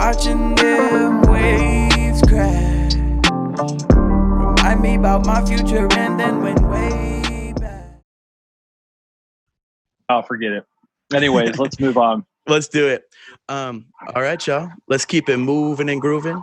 watching them waves crash. Remind me about my future and then went way back. Oh, forget it. Anyways, let's move on. Let's do it. All right, y'all. Let's keep it moving and grooving.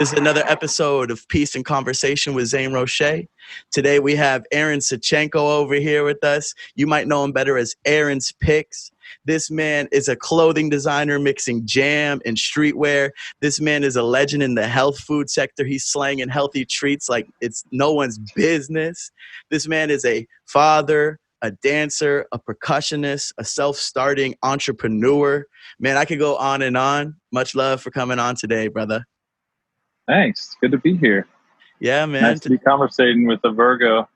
This is another episode of Peace and Conversation with Zane Roshé. Today we have Aaron Suttschenko over here with us. You might know him better as Aaron's Picks. This man is a clothing designer mixing jam and streetwear. This man is a legend in the health food sector. He's slanging healthy treats like it's no one's business. This man is a father, a dancer, a percussionist, a self-starting entrepreneur. Man, I could go on and on. Much love for coming on today, brother. Thanks. Good to be here. Yeah, man. Nice to be conversating with a Virgo.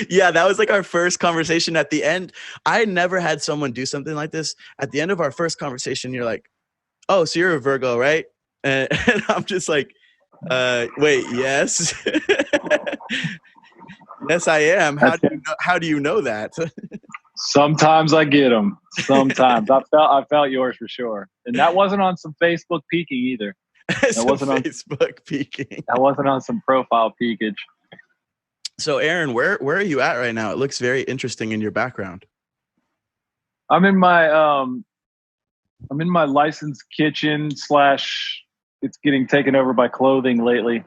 Yeah, that was like our first conversation at the end. I never had someone do something like this. At the end of our first conversation, you're like, oh, so you're a Virgo, right? And I'm just like, wait, yes. Yes, I am. How do you know that? Sometimes I get them. Sometimes. I felt yours for sure. And that wasn't on some Facebook peeking either. That wasn't on Facebook peeking. That wasn't on some profile peekage. So, Aaron, where are you at right now? It looks very interesting in your background. I'm in my licensed kitchen / it's getting taken over by clothing lately.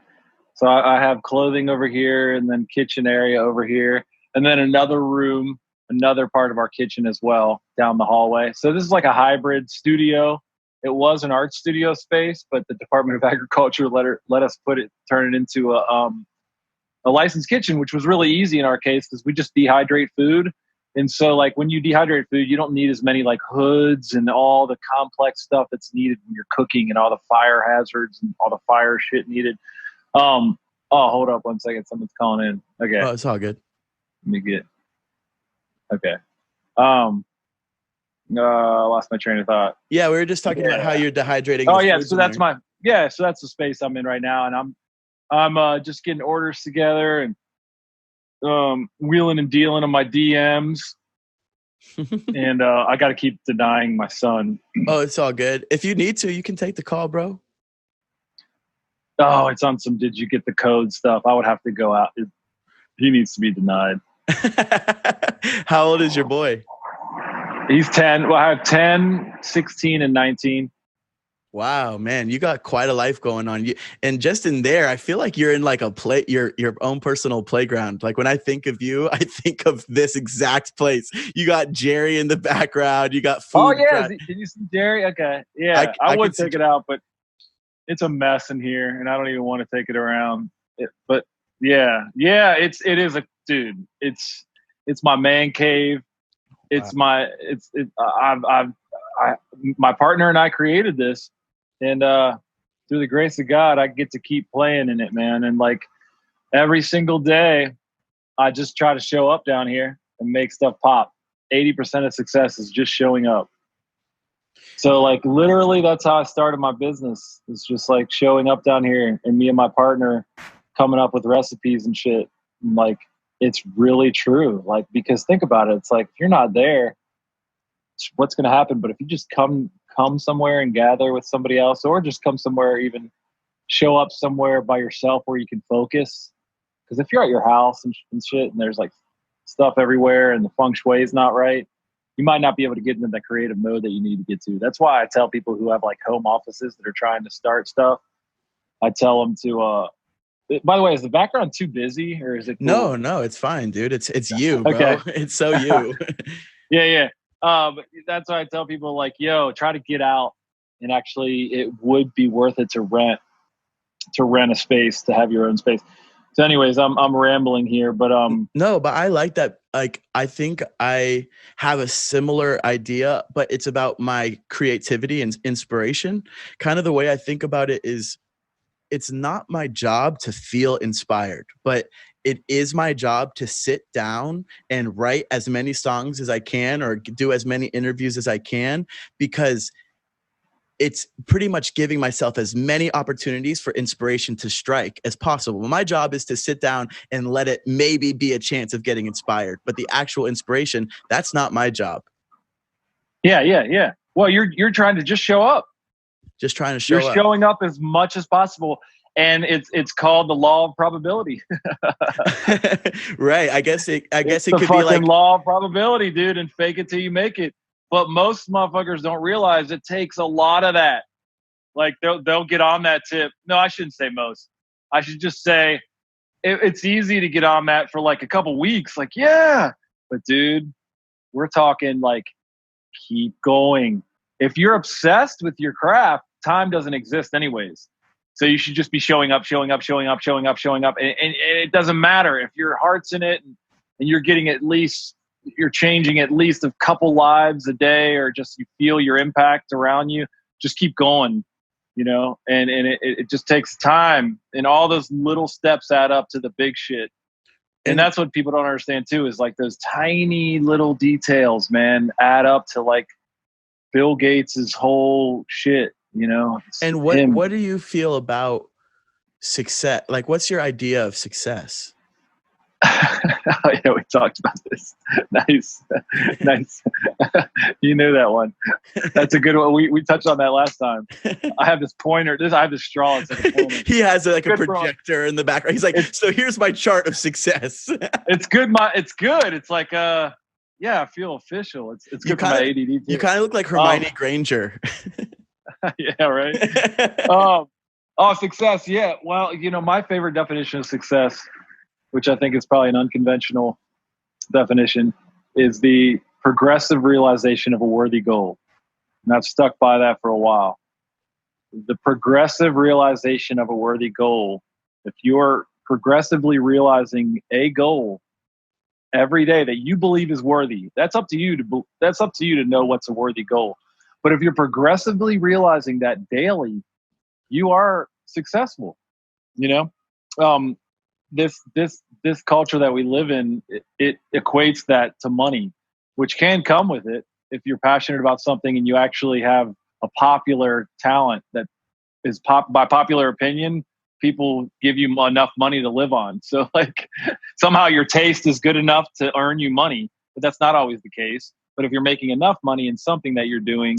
So I have clothing over here and then kitchen area over here. And then another room, another part of our kitchen as well down the hallway. So this is like a hybrid studio. It was an art studio space, but the Department of Agriculture let us turn it into a licensed kitchen, which was really easy in our case because we just dehydrate food. And so like when you dehydrate food, you don't need as many like hoods and all the complex stuff that's needed when you're cooking and all the fire hazards and all the fire shit needed. Oh, hold up 1 second. Someone's calling in. Okay. Oh, it's all good. Let me get. Okay. I lost my train of thought. Yeah, we were just talking about how you're dehydrating. Oh yeah, so that's that's the space I'm in right now, and I'm just getting orders together and wheeling and dealing on my DMs, and I got to keep denying my son. Oh, it's all good. If you need to, you can take the call, bro. Oh, it's on some did you get the code stuff. I would have to go out. He needs to be denied. How old is your boy? He's 10. Well, I have 10, 16, and 19. Wow, man, you got quite a life going on. And just in there, I feel like you're in like your own personal playground. Like when I think of you, I think of this exact place. You got Jerry in the background. You got food. Oh yeah, did you see Jerry? Okay, yeah, I would take it out, but it's a mess in here, and I don't even want to take it around. But yeah, it is a dude. It's my man cave. It's wow. My partner and I created this, and through the grace of God, I get to keep playing in it, man. And like every single day, I just try to show up down here and make stuff pop. 80% of success is just showing up. So like literally, that's how I started my business. It's just like showing up down here, and me and my partner coming up with recipes and shit. And like it's really true. Like because think about it, it's like if you're not there, what's going to happen? But if you just come somewhere and gather with somebody else, or just come somewhere, even show up somewhere by yourself where you can focus. Because if you're at your house and shit, and there's like stuff everywhere, and the feng shui is not right, you might not be able to get into that creative mode that you need to get to. That's why I tell people who have like home offices that are trying to start stuff, I tell them to. By the way, is the background too busy, or is it cool? No, it's fine, dude. It's you, bro. Okay. It's so you. Yeah. But that's why I tell people like, yo, try to get out, and actually it would be worth it to rent a space, to have your own space. So anyways, I'm rambling here, but no, but I like that. Like, I think I have a similar idea, but it's about my creativity and inspiration. Kind of the way I think about it is, it's not my job to feel inspired, but it is my job to sit down and write as many songs as I can, or do as many interviews as I can, because it's pretty much giving myself as many opportunities for inspiration to strike as possible. My job is to sit down and let it maybe be a chance of getting inspired, but the actual inspiration, that's not my job. Yeah. Well, you're trying to just show up. Just trying to show You're up. showing up as much as possible. And it's called the law of probability. Right. I guess it could be fucking like law of probability, dude, and fake it till you make it. But most motherfuckers don't realize it takes a lot of that. Like they'll get on that tip. No, I shouldn't say most. I should just say it's easy to get on that for like a couple weeks. Like, yeah, but dude, we're talking like keep going. If you're obsessed with your craft, time doesn't exist anyways. So you should just be showing up. And it doesn't matter if your heart's in it and you're getting you're changing at least a couple lives a day, or just you feel your impact around you. Just keep going, and it just takes time, and all those little steps add up to the big shit. And that's what people don't understand too, is like those tiny little details, man, add up to like Bill Gates's whole shit. And what do you feel about success? Like, what's your idea of success? Yeah, we talked about this. Nice. You knew that one. That's a good one. We touched on that last time. I have this pointer. I have this straw. It's like a pointer. He has like a projector in the background. He's like, so here's my chart of success. It's good. It's good. It's like, yeah, I feel official. It's good for my ADD too. You kind of look like Hermione Granger. Yeah, right. Success. Yeah. Well, my favorite definition of success, which I think is probably an unconventional definition, is the progressive realization of a worthy goal. And I've stuck by that for a while. The progressive realization of a worthy goal. If you're progressively realizing a goal every day that you believe is worthy, that's up to you to know what's a worthy goal. But if you're progressively realizing that daily, you are successful. This culture that we live in, it equates that to money, which can come with it if you're passionate about something and you actually have a popular talent that is by popular opinion, people give you enough money to live on. So like somehow your taste is good enough to earn you money, but that's not always the case. But if you're making enough money in something that you're doing,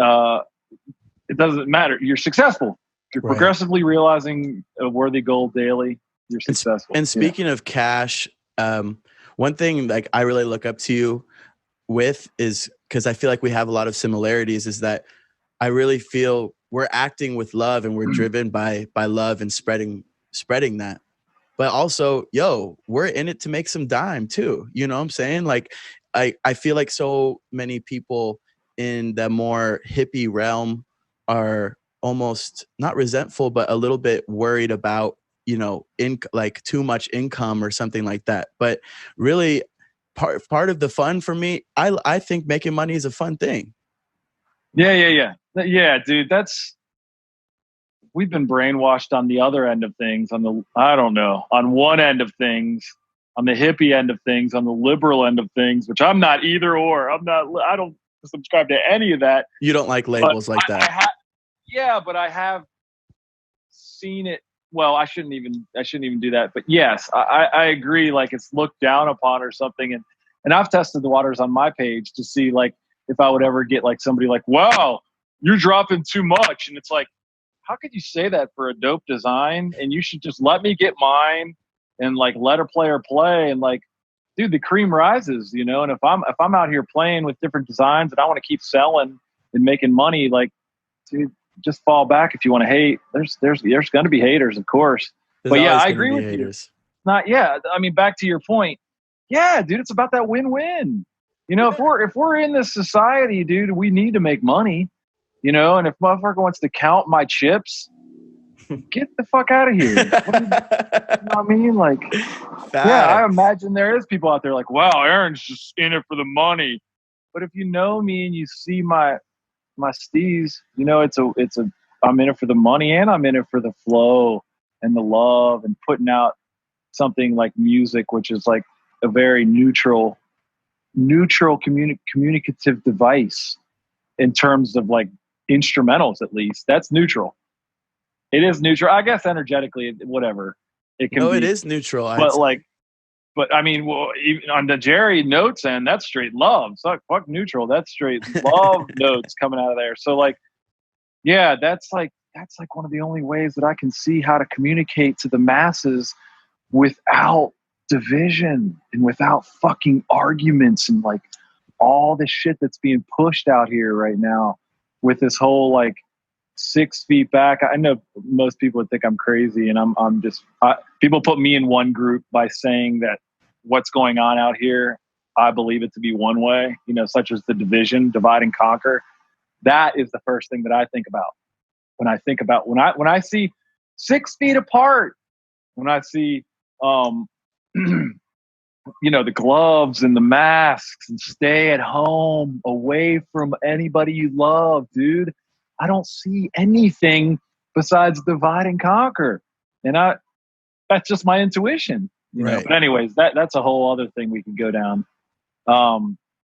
it doesn't matter. You're successful. If you're progressively realizing a worthy goal daily, you're successful. And speaking of cash, one thing like I really look up to you with is, because I feel like we have a lot of similarities, is that I really feel we're acting with love and we're driven by love and spreading that. But also, we're in it to make some dime too. You know what I'm saying? Like I feel like so many people in the more hippie realm are almost not resentful, but a little bit worried about, like too much income or something like that. But really part of the fun for me, I think making money is a fun thing. Yeah, dude, we've been brainwashed on the other end of things, on one end of things, on the hippie end of things, on the liberal end of things, which I'm not either or. I don't subscribe to any of that. You don't like labels like that. But I have seen it. Well, I shouldn't even do that. But yes, I agree. Like it's looked down upon or something. And I've tested the waters on my page to see like if I would ever get like somebody like, wow, you're dropping too much. And it's like, how could you say that for a dope design? And you should just let me get mine and like let a player play. And like, dude, the cream rises, and if I'm out here playing with different designs and I want to keep selling and making money, like, dude, just fall back if you want to hate. There's going to be haters, of course. But yeah, I agree with haters. I mean, back to your point. Yeah, dude, it's about that win-win. If we're in this society, dude, we need to make money. And if motherfucker wants to count my chips, get the fuck out of here. You know what I mean? Like, yeah, I imagine there is people out there like, wow, Aaron's just in it for the money. But if you know me and you see my steez, I'm in it for the money and I'm in it for the flow and the love and putting out something like music, which is like a very neutral communicative device in terms of like instrumentals. At least that's neutral. It is neutral, I guess. Energetically, whatever it can be. It is neutral. But I mean, well, even on the Jerry notes end, that's straight love. So fuck neutral. That's straight love notes coming out of there. So like, yeah, that's like one of the only ways that I can see how to communicate to the masses without division and without fucking arguments and like all the shit that's being pushed out here right now with this whole like 6 feet back. I know most people would think I'm crazy, and I'm just people put me in one group by saying that what's going on out here, I believe it to be one way, such as the division, divide and conquer. That is the first thing that I think about when I think about when I see 6 feet apart, when I see the gloves and the masks and stay at home away from anybody you love, dude. I don't see anything besides divide and conquer. And that's just my intuition, Right. But anyways, that's a whole other thing we can go down.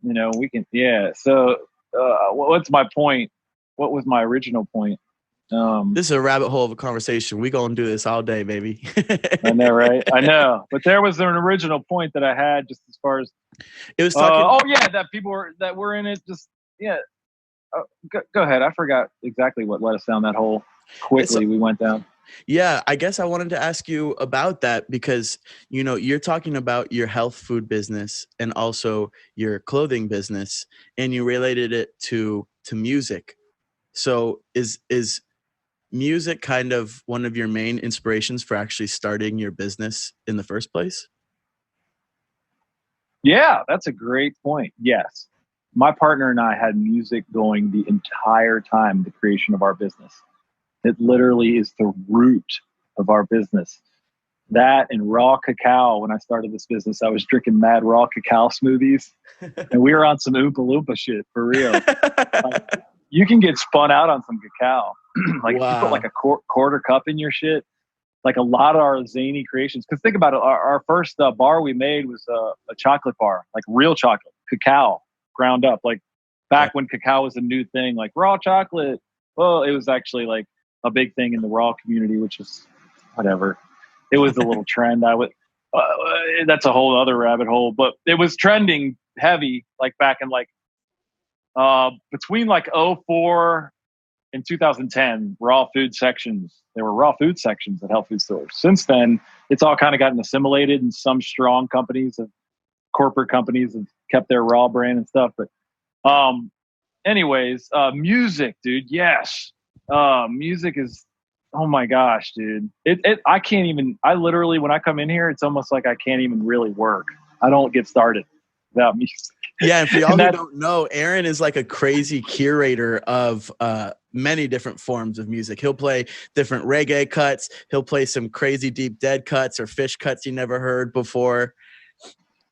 We can, yeah. So, what's my point? What was my original point? This is a rabbit hole of a conversation. We gonna do this all day, baby. I know, right? I know. But there was an original point that I had just as far as it was talking. that people were in it. Just go ahead. I forgot exactly what led us down that hole. Quickly, we went down. Yeah, I guess I wanted to ask you about that because, you're talking about your health food business and also your clothing business, and you related it to music. So is music kind of one of your main inspirations for actually starting your business in the first place? Yeah, that's a great point. Yes. My partner and I had music going the entire time, the creation of our business. It literally is the root of our business. That and raw cacao. When I started this business, I was drinking mad raw cacao smoothies, and we were on some Oompa Loompa shit for real. Like, you can get spun out on some cacao. Like, wow. If you put like a quarter cup in your shit, like a lot of our zany creations. Because think about it, our first bar we made was a chocolate bar, like real chocolate, cacao ground up. Like back when cacao was a new thing, like raw chocolate. Well, it was actually like a big thing in the raw community, which is whatever. It was a little trend. That's a whole other rabbit hole, but it was trending heavy, like back in like between like 2004 and 2010, raw food sections. There were raw food sections at health food stores. Since then, it's all kind of gotten assimilated, and some strong corporate companies have kept their raw brand and stuff. But anyways, music, dude. Yes. Music is, oh my gosh, dude. I can't even, I literally, when I come in here, it's almost like I can't even really work. I don't get started without music. Yeah, and for y'all who don't know, Aaron is like a crazy curator of many different forms of music. He'll play different reggae cuts. He'll play some crazy deep dead cuts or Phish cuts you never heard before.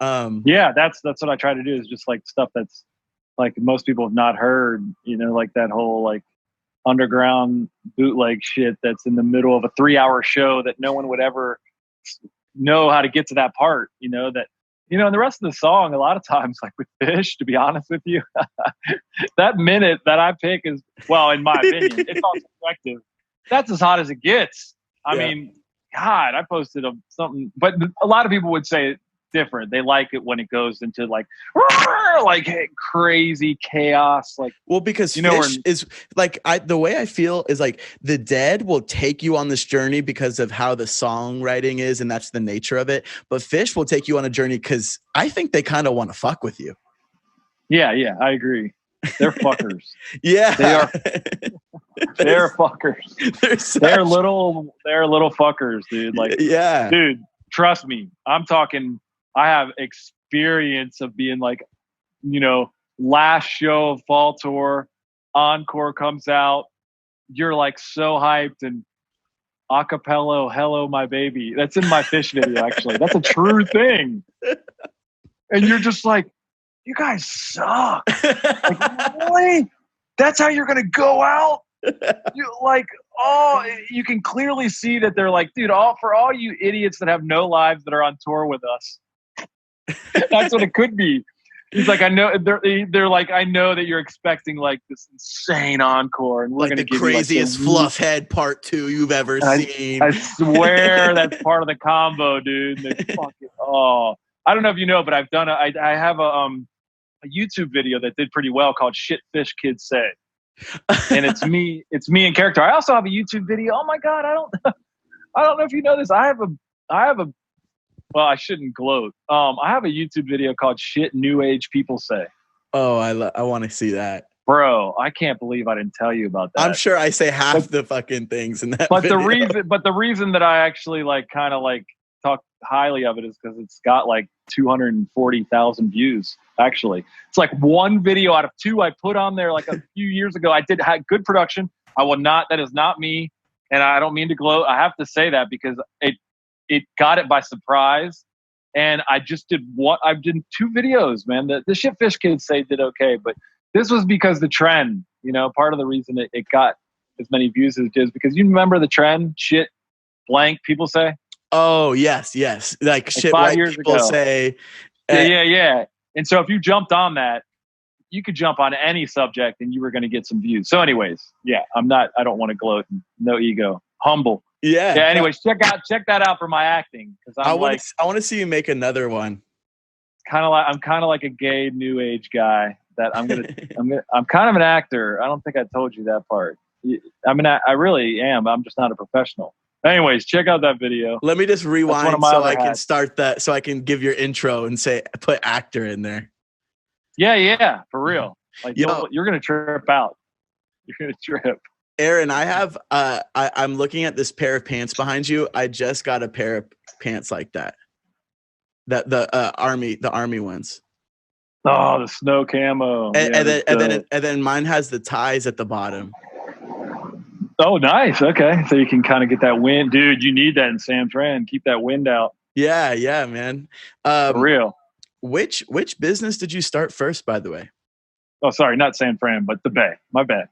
Yeah, that's what I try to do, is just like stuff that's like most people have not heard, like that whole like underground bootleg shit that's in the middle of a 3-hour show that no one would ever know how to get to that part, that, and the rest of the song, a lot of times, like with Phish, to be honest with you, that minute that I pick is, well, in my opinion, it's all subjective. That's as hot as it gets. I mean, God, I posted something, but a lot of people would say different. They like it when it goes into like crazy chaos. Like, well, because Phish is like, the way I feel is like the Dead will take you on this journey because of how the songwriting is, and that's the nature of it. But Phish will take you on a journey because I think they kind of want to fuck with you. Yeah, I agree. They're fuckers. Yeah, they are. They're fuckers. They're little fuckers, dude. Like, yeah, dude, trust me. I'm talking. I have experience of being like, last show of fall tour, encore comes out, you're like so hyped, and acapella, hello my baby. That's in my Phish video, actually. That's a true thing. And you're just like, you guys suck. Like, really? That's how you're gonna go out? You like, you can clearly see that they're like, dude, for all you idiots that have no lives that are on tour with us. That's what it could be. He's like, I know they're like, I know that you're expecting like this insane encore, and we're like gonna the give craziest you like fluff head part 2 you've ever seen. I swear that's part of the combo, dude. They fucking, I don't know if you know, but I've done I have a YouTube video that did pretty well called "Shit Phish Kids Say." and it's me in character. I also have a YouTube video. Oh my God, I don't know if you know this. I have a well, I shouldn't gloat. I have a YouTube video called "Shit New Age People Say." Oh, I want to see that. Bro, I can't believe I didn't tell you about that. I'm sure I say half the fucking things in that video. The reason that I actually like kind of like talk highly of it is because it's got like 240,000 views. Actually, it's like one video out of two I put on there like a few years ago. I had good production. That is not me, and I don't mean to gloat. I have to say that because it got it by surprise. And I just did two videos, man. The Shitfish kids say did okay, but this was because the trend, part of the reason it got as many views as it did is because you remember the trend, shit blank people say. Oh, yes. Like shit white people say. Yeah. And so if you jumped on that, you could jump on any subject and you were going to get some views. So anyways, yeah, I don't want to gloat. No ego. Humble. Yeah. Anyways, check that out for my acting. Cause I want to see you make another one. I'm kind of like a gay new age guy that I'm kind of an actor. I don't think I told you that part. I mean, I really am. I'm just not a professional. Anyways, check out that video. Let me just rewind so I can start that, so I can give your intro and put actor in there. Yeah, for real. Like you're gonna trip out. You're gonna trip. Aaron, I have I'm looking at this pair of pants behind you. I just got a pair of pants like that. That the army ones. Oh, the snow camo. And then mine has the ties at the bottom. Oh, nice. Okay. So you can kind of get that wind. Dude, you need that in San Fran. Keep that wind out. Yeah, man. For real. Which business did you start first, by the way? Oh, sorry, not San Fran, but the Bay. My bad.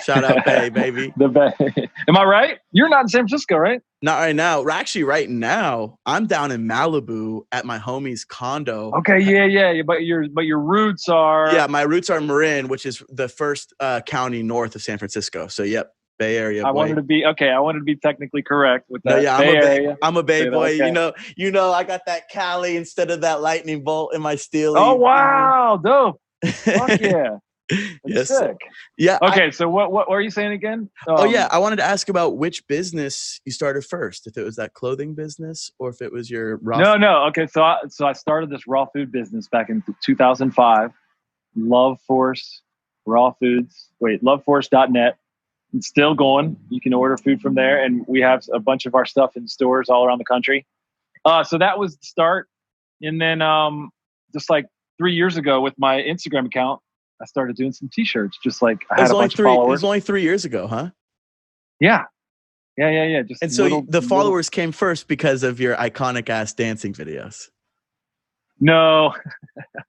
Shout out Bay, baby. The Bay. Am I right? You're not in San Francisco, right? Not right now. We're actually right now. I'm down in Malibu at my homie's condo. Okay, yeah. But your roots are. Yeah, my roots are Marin, which is the first county north of San Francisco. So, yep, Bay Area. Boy. I wanted to be technically correct with that. No, yeah, Bay Area. I'm a Bay boy. Okay. You know, I got that Cali instead of that lightning bolt in my steel. Oh wow, dope. Fuck yeah. Yes. Sick. Yeah. Okay, so what were you saying again? I wanted to ask about which business you started first. If it was that clothing business or if it was your raw. No. Okay, so I started this raw food business back in 2005. Love Force Raw Foods. Loveforce.net. It's still going. You can order food from there, and we have a bunch of our stuff in stores all around the country. So that was the start, and then just like 3 years ago with my Instagram account, I started doing some T-shirts. Just like I had a bunch of followers. It was only 3 years ago, huh? Yeah. And so the followers came first because of your iconic ass dancing videos. No,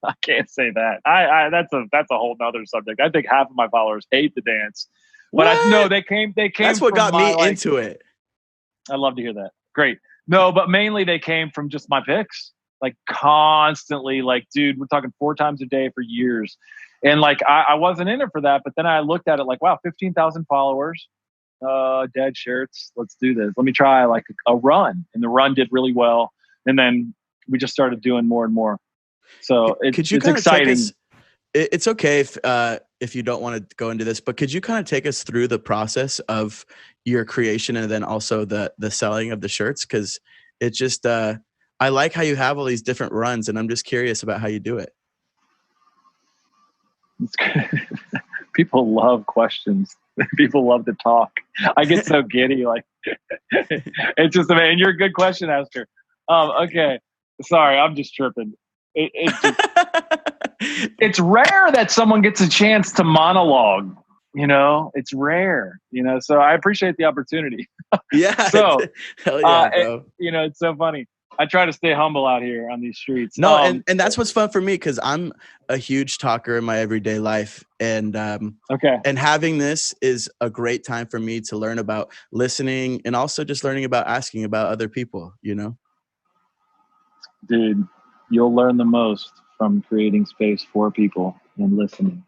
I can't say that. That's a whole nother subject. I think half of my followers hate the dance, but they came. That's what got me into it. I love to hear that. Great. No, but mainly they came from just my pics, like constantly. Like, dude, we're talking 4 times a day for years. And like, I wasn't in it for that, but then I looked at it like, wow, 15,000 followers, dead shirts. Let's do this. Let me try like a run. And the run did really well. And then we just started doing more and more. So it's exciting. It's okay if you don't want to go into this, but could you kind of take us through the process of your creation and then also the selling of the shirts? Because it's just, I like how you have all these different runs, and I'm just curious about how you do it. People love questions. People love to talk. I get so giddy. Like it's just amazing. You're a good question asker. Okay. Sorry, I'm just tripping. It's rare that someone gets a chance to monologue. It's rare. So I appreciate the opportunity. Yeah. So, hell yeah, bro. It's so funny. I try to stay humble out here on these streets. No, and that's what's fun for me because I'm a huge talker in my everyday life, and and having this is a great time for me to learn about listening and also just learning about asking about other people. Dude, you'll learn the most from creating space for people and listening.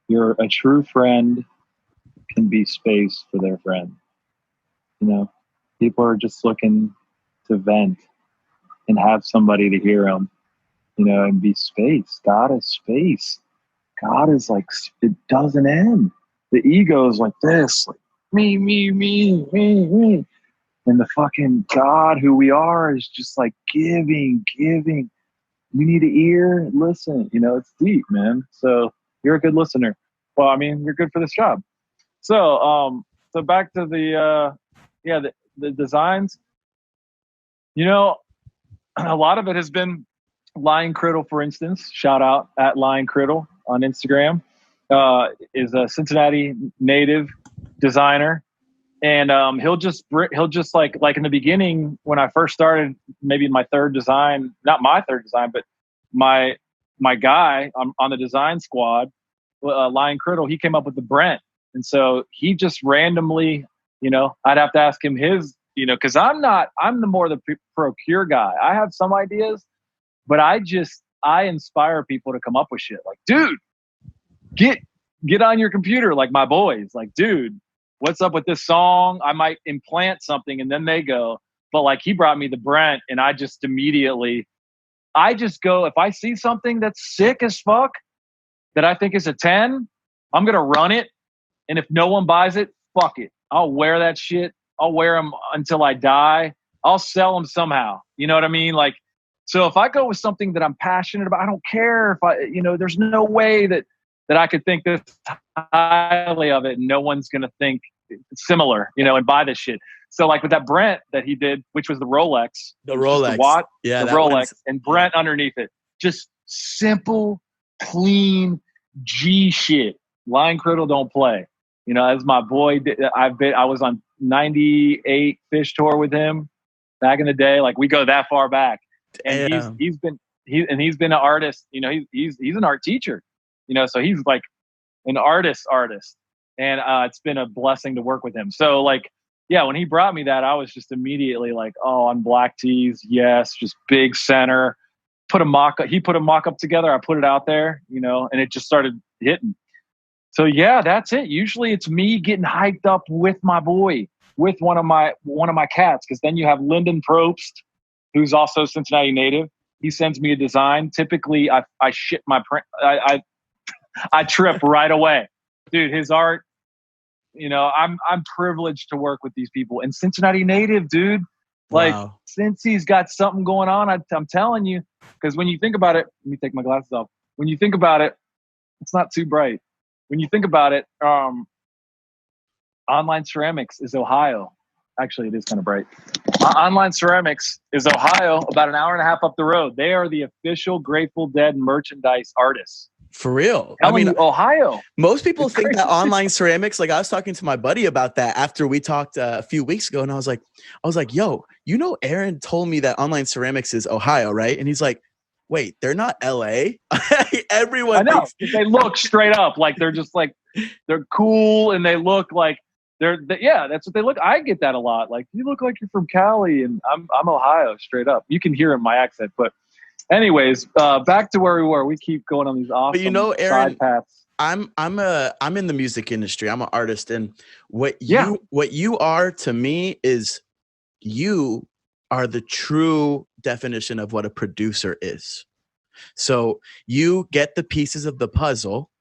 You're a true friend can be space for their friend. People are just looking to vent and have somebody to hear them, and be space. God is space. God is like, it doesn't end. the ego is like this, like me, and the fucking God who we are is just like giving. You need an ear, listen. You know, it's deep, man. So you're a good listener. Well, I mean, you're good for this job. So, so back to the designs. You know, a lot of it has been Lion Criddle, for instance. Shout out at Lion Criddle on Instagram. Is a Cincinnati native designer, and he'll just like in the beginning when I first started, maybe my third design, not my third design, but my guy on the design squad, Lion Criddle, he came up with the Brent, and so he just randomly, you know, I'd have to ask him his, you know, because I'm the more the procure guy. I have some ideas, but I inspire people to come up with shit. Like, dude, get on your computer, like my boys. Like, dude, what's up with this song? I might implant something, and then they go. But like, he brought me the Brent, and I just go, if I see something that's sick as fuck that I think is a 10, I'm gonna run it. And if no one buys it, fuck it. I'll wear that shit. I'll wear them until I die. I'll sell them somehow. You know what I mean? Like, so if I go with something that I'm passionate about, I don't care if there's no way that I could think this highly of it and no one's going to think similar, you know, and buy this shit. So like with that Brent that he did, which was the Rolex, the Rolex, the Rolex and Brent underneath it, just simple, clean G shit. Lion Criddle don't play. You know, as my boy, I was on 98 Phish tour with him back in the day. Like, we go that far back, and he's been an artist. You know, he's an art teacher. You know, so he's like an artist, and it's been a blessing to work with him. So like, yeah, when he brought me that, I was just immediately like, oh, on black tees, yes, just big center. He put a mock-up together. I put it out there, you know, and it just started hitting. So yeah, that's it. Usually it's me getting hyped up with my boy, with one of my cats, because then you have Lyndon Probst, who's also Cincinnati native. He sends me a design. Typically, I shit my print. I trip right away, dude. His art, you know, I'm privileged to work with these people. And Cincinnati native, dude. Like, wow. Since he's got something going on, I'm telling you, because when you think about it, let me take my glasses off. When you think about it, it's not too bright. When you think about it, Online Ceramics is Ohio. Actually, it is kind of bright. Online Ceramics is Ohio, about an hour and a half up the road. They are the official Grateful Dead merchandise artists. For real. I mean, Ohio. Most people think that Online Ceramics, like I was talking to my buddy about that after we talked a few weeks ago, and I was like, yo, you know, Aaron told me that Online Ceramics is Ohio, right? And he's like, wait, they're not LA? Everyone I know. They look straight up like they're just like, they're cool, and they look like that's what they look. I get that a lot. Like, you look like you're from Cali, and I'm Ohio, straight up. You can hear in my accent. But anyways, back to where we were. We keep going on these awesome, but you know, Aaron, side paths. I'm in the music industry. I'm an artist, and what you are to me is you are the true definition of what a producer is. So you get the pieces of the puzzle,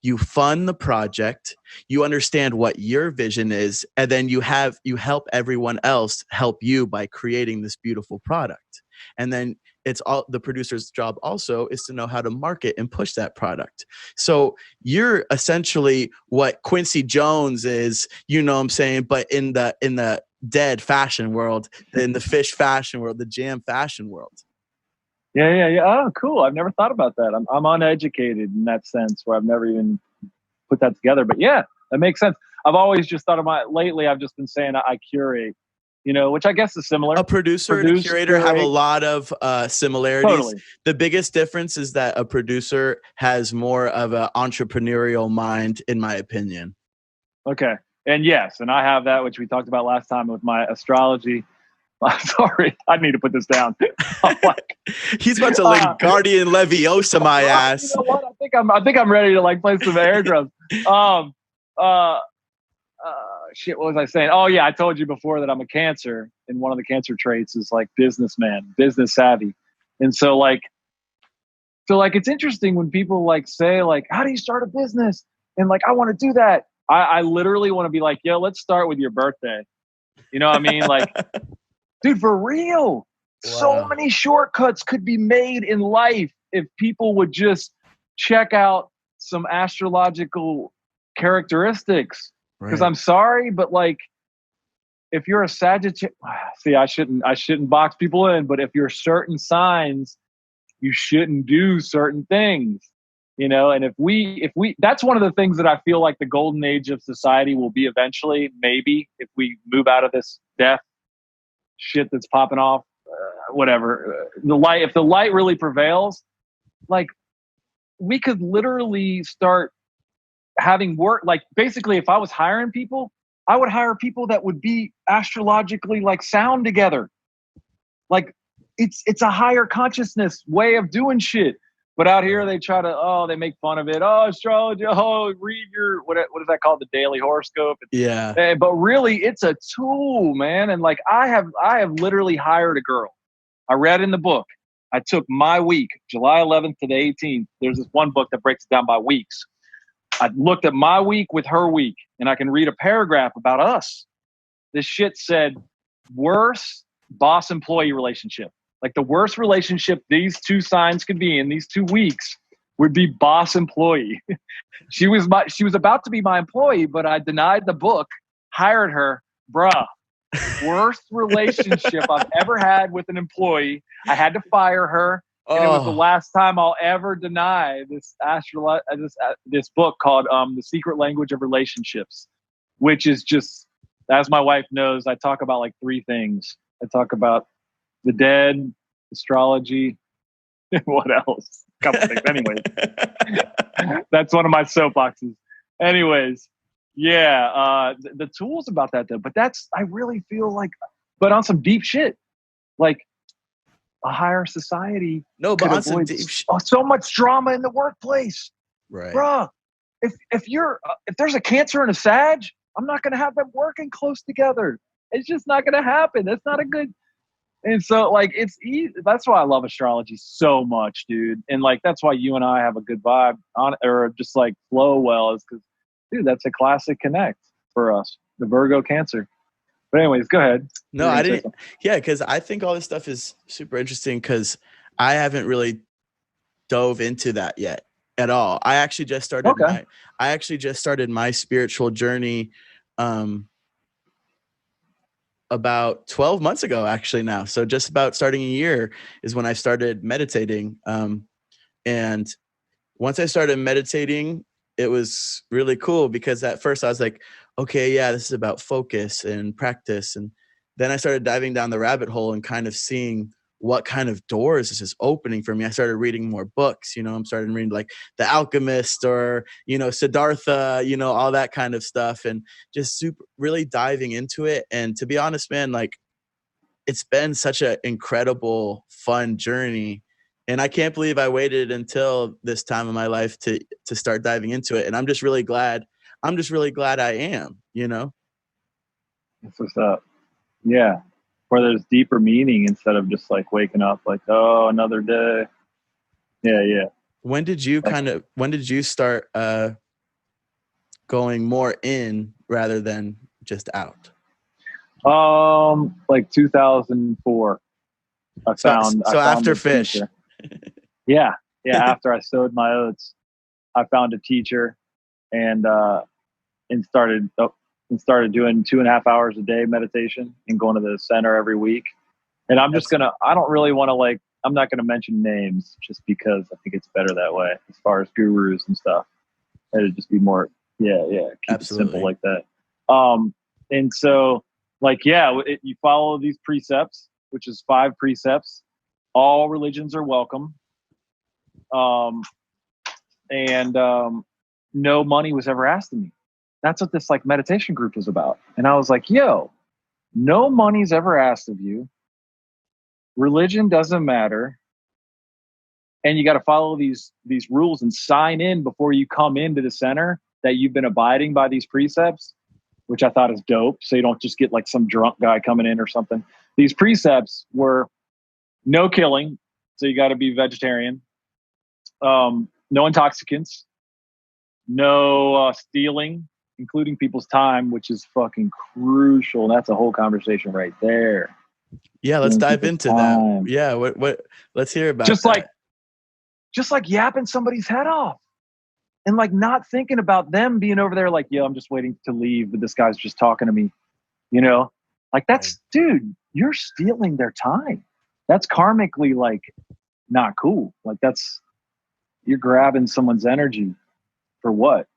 you fund the project, you understand what your vision is, and then you help everyone else help you by creating this beautiful product. And then it's all the producer's job also is to know how to market and push that product. So you're essentially what Quincy Jones is, you know what I'm saying, but in the Dead fashion world, in the Phish fashion world, the Jam fashion world. Yeah. Oh, cool. I've never thought about that. I'm uneducated in that sense, where I've never even put that together. But yeah, that makes sense. I've always just thought lately I've just been saying I curate, you know, which I guess is similar. A producer and a curator have a lot of similarities. Totally. The biggest difference is that a producer has more of an entrepreneurial mind, in my opinion. Okay. And yes, and I have that, which we talked about last time with my astrology. Sorry, I need to put this down. He's about to like Guardian Leviosa my ass. You know what? I think I'm ready to like play some air drums. Shit, what was I saying? Oh yeah, I told you before that I'm a Cancer, and one of the Cancer traits is like businessman, business savvy. And so like it's interesting when people like say like, how do you start a business? And like, I want to do that. I literally want to be like, yo, let's start with your birthday. You know what I mean? Like, dude, for real. So many shortcuts could be made in life if people would just check out some astrological characteristics. Because I'm sorry, but like, if you're a Sagittarius, see, I shouldn't box people in, but if you're certain signs, you shouldn't do certain things. You know, and if we, that's one of the things that I feel like the golden age of society will be eventually, maybe, if we move out of this death shit that's popping off, whatever. If the light really prevails, like, we could literally start having work. Like, basically, if I was hiring people, I would hire people that would be astrologically like sound together. Like, it's a higher consciousness way of doing shit. But out here, they try to, they make fun of it. Oh, astrology. Oh, read your, what is that called? The daily horoscope. Yeah. But really, it's a tool, man. And like, I have literally hired a girl. I read in the book. I took my week, July 11th to the 18th. There's this one book that breaks it down by weeks. I looked at my week with her week, and I can read a paragraph about us. This shit said, worst boss-employee relationship. Like, the worst relationship these two signs could be in these 2 weeks would be boss-employee. She was about to be my employee, but I denied the book, hired her. Bruh, worst relationship I've ever had with an employee. I had to fire her. And it was the last time I'll ever deny this this book called The Secret Language of Relationships, which is just, as my wife knows, I talk about like 3 things. I talk about the dead, astrology, what else? A couple things. Anyways, that's one of my soapboxes. Anyways, yeah, the tools about that though. But I really feel like, but on some deep shit, like, a higher society. No, but on some deep shit. So much drama in the workplace. Right. Bruh, if there's a Cancer and a Sag, I'm not going to have them working close together. It's just not going to happen. That's not a good. And so, like, it's easy. That's why I love astrology so much, dude. And like, that's why you and I have a good vibe on, or just like flow well, is because, dude, that's a classic connect for us, the Virgo Cancer. But anyways, go ahead. No, I didn't. Yeah, because I think all this stuff is super interesting because I haven't really dove into that yet at all. I actually just started my spiritual journey about 12 months ago, actually now. So just about starting a year is when I started meditating. And once I started meditating, it was really cool because at first I was like, okay, yeah, this is about focus and practice. And then I started diving down the rabbit hole and kind of seeing what kind of doors this is opening for me. I started reading more books, I'm starting reading like The Alchemist or, Siddhartha, all that kind of stuff, and just really diving into it. And to be honest, man, like, it's been such an incredible, fun journey. And I can't believe I waited until this time of my life to start diving into it. And I'm just really glad I am, That's what's up. Yeah. Where there's deeper meaning instead of just like waking up like, oh, another day. Yeah. When did you start going more in rather than just out? Like 2004. I found after Phish. Yeah. After I sowed my oats, I found a teacher and started doing 2.5 hours a day meditation and going to the center every week. And I don't really want to I'm not going to mention names just because I think it's better that way as far as gurus and stuff. It'd just be more, keep it simple like that. And so you follow these precepts, which is 5 precepts. All religions are welcome. No money was ever asked of me. That's what this meditation group was about. And I was like, yo, no money's ever asked of you. Religion doesn't matter. And you got to follow these rules and sign in before you come into the center that you've been abiding by these precepts, which I thought is dope. So you don't just get some drunk guy coming in or something. These precepts were no killing. So you got to be vegetarian. No intoxicants. No stealing, including people's time, which is fucking crucial. That's a whole conversation right there. Yeah, let's dive into time. that. Yeah, what let's hear about just that. Just like yapping somebody's head off and like not thinking about them being over there like, yo, I'm just waiting to leave, but this guy's just talking to me, you know? Like that's, dude, you're stealing their time. That's karmically like not cool. Like you're grabbing someone's energy for what?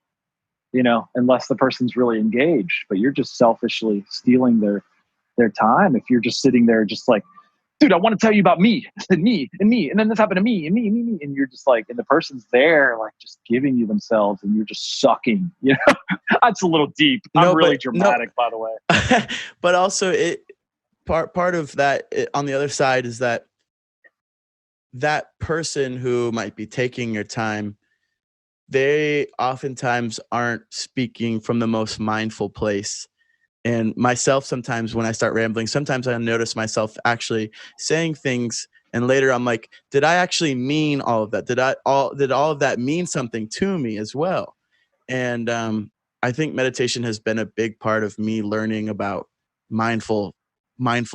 You know, unless the person's really engaged, but you're just selfishly stealing their time if you're just sitting there just like, dude, I want to tell you about me and me and me, and then this happened to me and me and me, and you're just like, and the person's there like just giving you themselves and you're just sucking, you know? That's a little deep. I'm really dramatic, by the way. But also part of that on the other side is that person who might be taking your time, they oftentimes aren't speaking from the most mindful place. And myself, sometimes when I start rambling, sometimes I notice myself actually saying things, and later I'm like, did I actually mean all of that? Did all of that mean something to me as well? And I think meditation has been a big part of me learning about mindful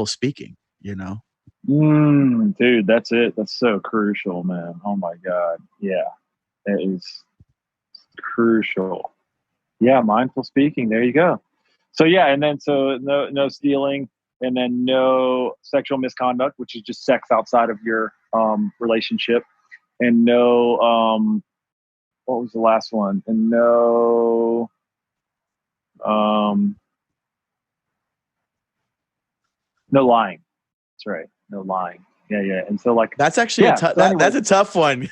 speaking, you know? Dude, that's it. That's so crucial, man. Oh my God. Yeah, it is crucial. Yeah, mindful speaking. There you go. So yeah, and then so no stealing, and then no sexual misconduct, which is just sex outside of your relationship, and no what was the last one? And no no lying. That's right. No lying. Yeah. And so like that's actually that's a tough one.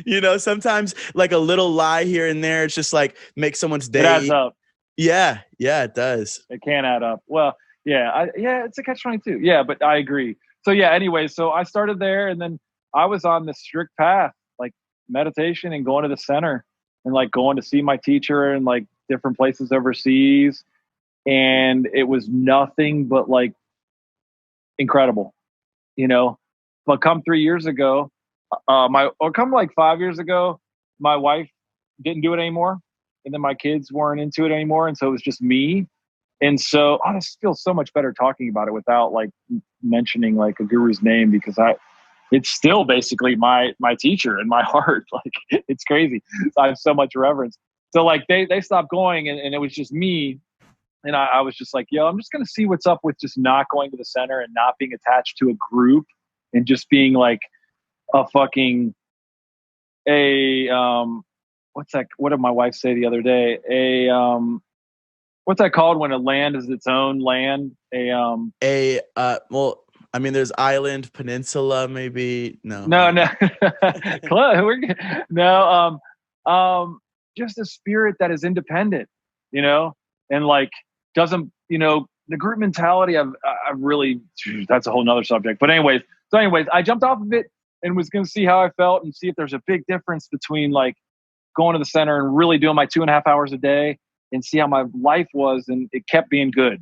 You know, sometimes like a little lie here and there, it's just like make someone's day. It adds up. Yeah, it does. It can add up. Well, yeah, it's a catch-22. Yeah, but I agree. So yeah, anyway, so I started there, and then I was on this strict path, like meditation and going to the center and like going to see my teacher and like different places overseas. And it was nothing but like incredible, you know. But come 3 years ago, come like 5 years ago, my wife didn't do it anymore. And then my kids weren't into it anymore. And so it was just me. And so I just feel so much better talking about it without like mentioning like a guru's name, because it's still basically my teacher in my heart. Like it's crazy. I have so much reverence. So like they stopped going, and it was just me. And I was just like, yo, I'm just going to see what's up with just not going to the center and not being attached to a group and just being like a fucking what's that? What did my wife say the other day? What's that called when a land is its own land? Well, I mean, there's island, peninsula, maybe. No. Just a spirit that is independent, you know, and like doesn't, you know, the group mentality. I really, that's a whole nother subject. But anyways, I jumped off of it and was going to see how I felt and see if there's a big difference between like going to the center and really doing my 2.5 hours a day and see how my life was. And it kept being good.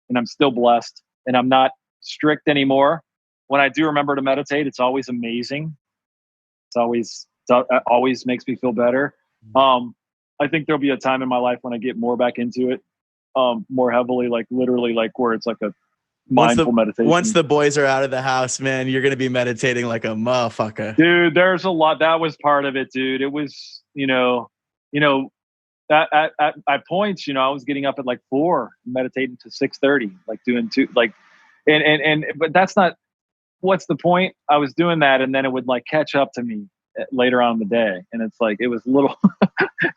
And I'm still blessed, and I'm not strict anymore. When I do remember to meditate, it's always amazing. It always makes me feel better. I think there'll be a time in my life when I get more back into it, more heavily, like literally like where it's like a mindful meditation. Once the boys are out of the house, man, you're going to be meditating like a motherfucker. Dude, there's a lot. That was part of it, dude. It was, you know, at points, you know, I was getting up at like 4, meditating to 6:30, like doing 2, like, but that's not, what's the point? I was doing that, and then it would like catch up to me later on in the day. And it's like, it was a little,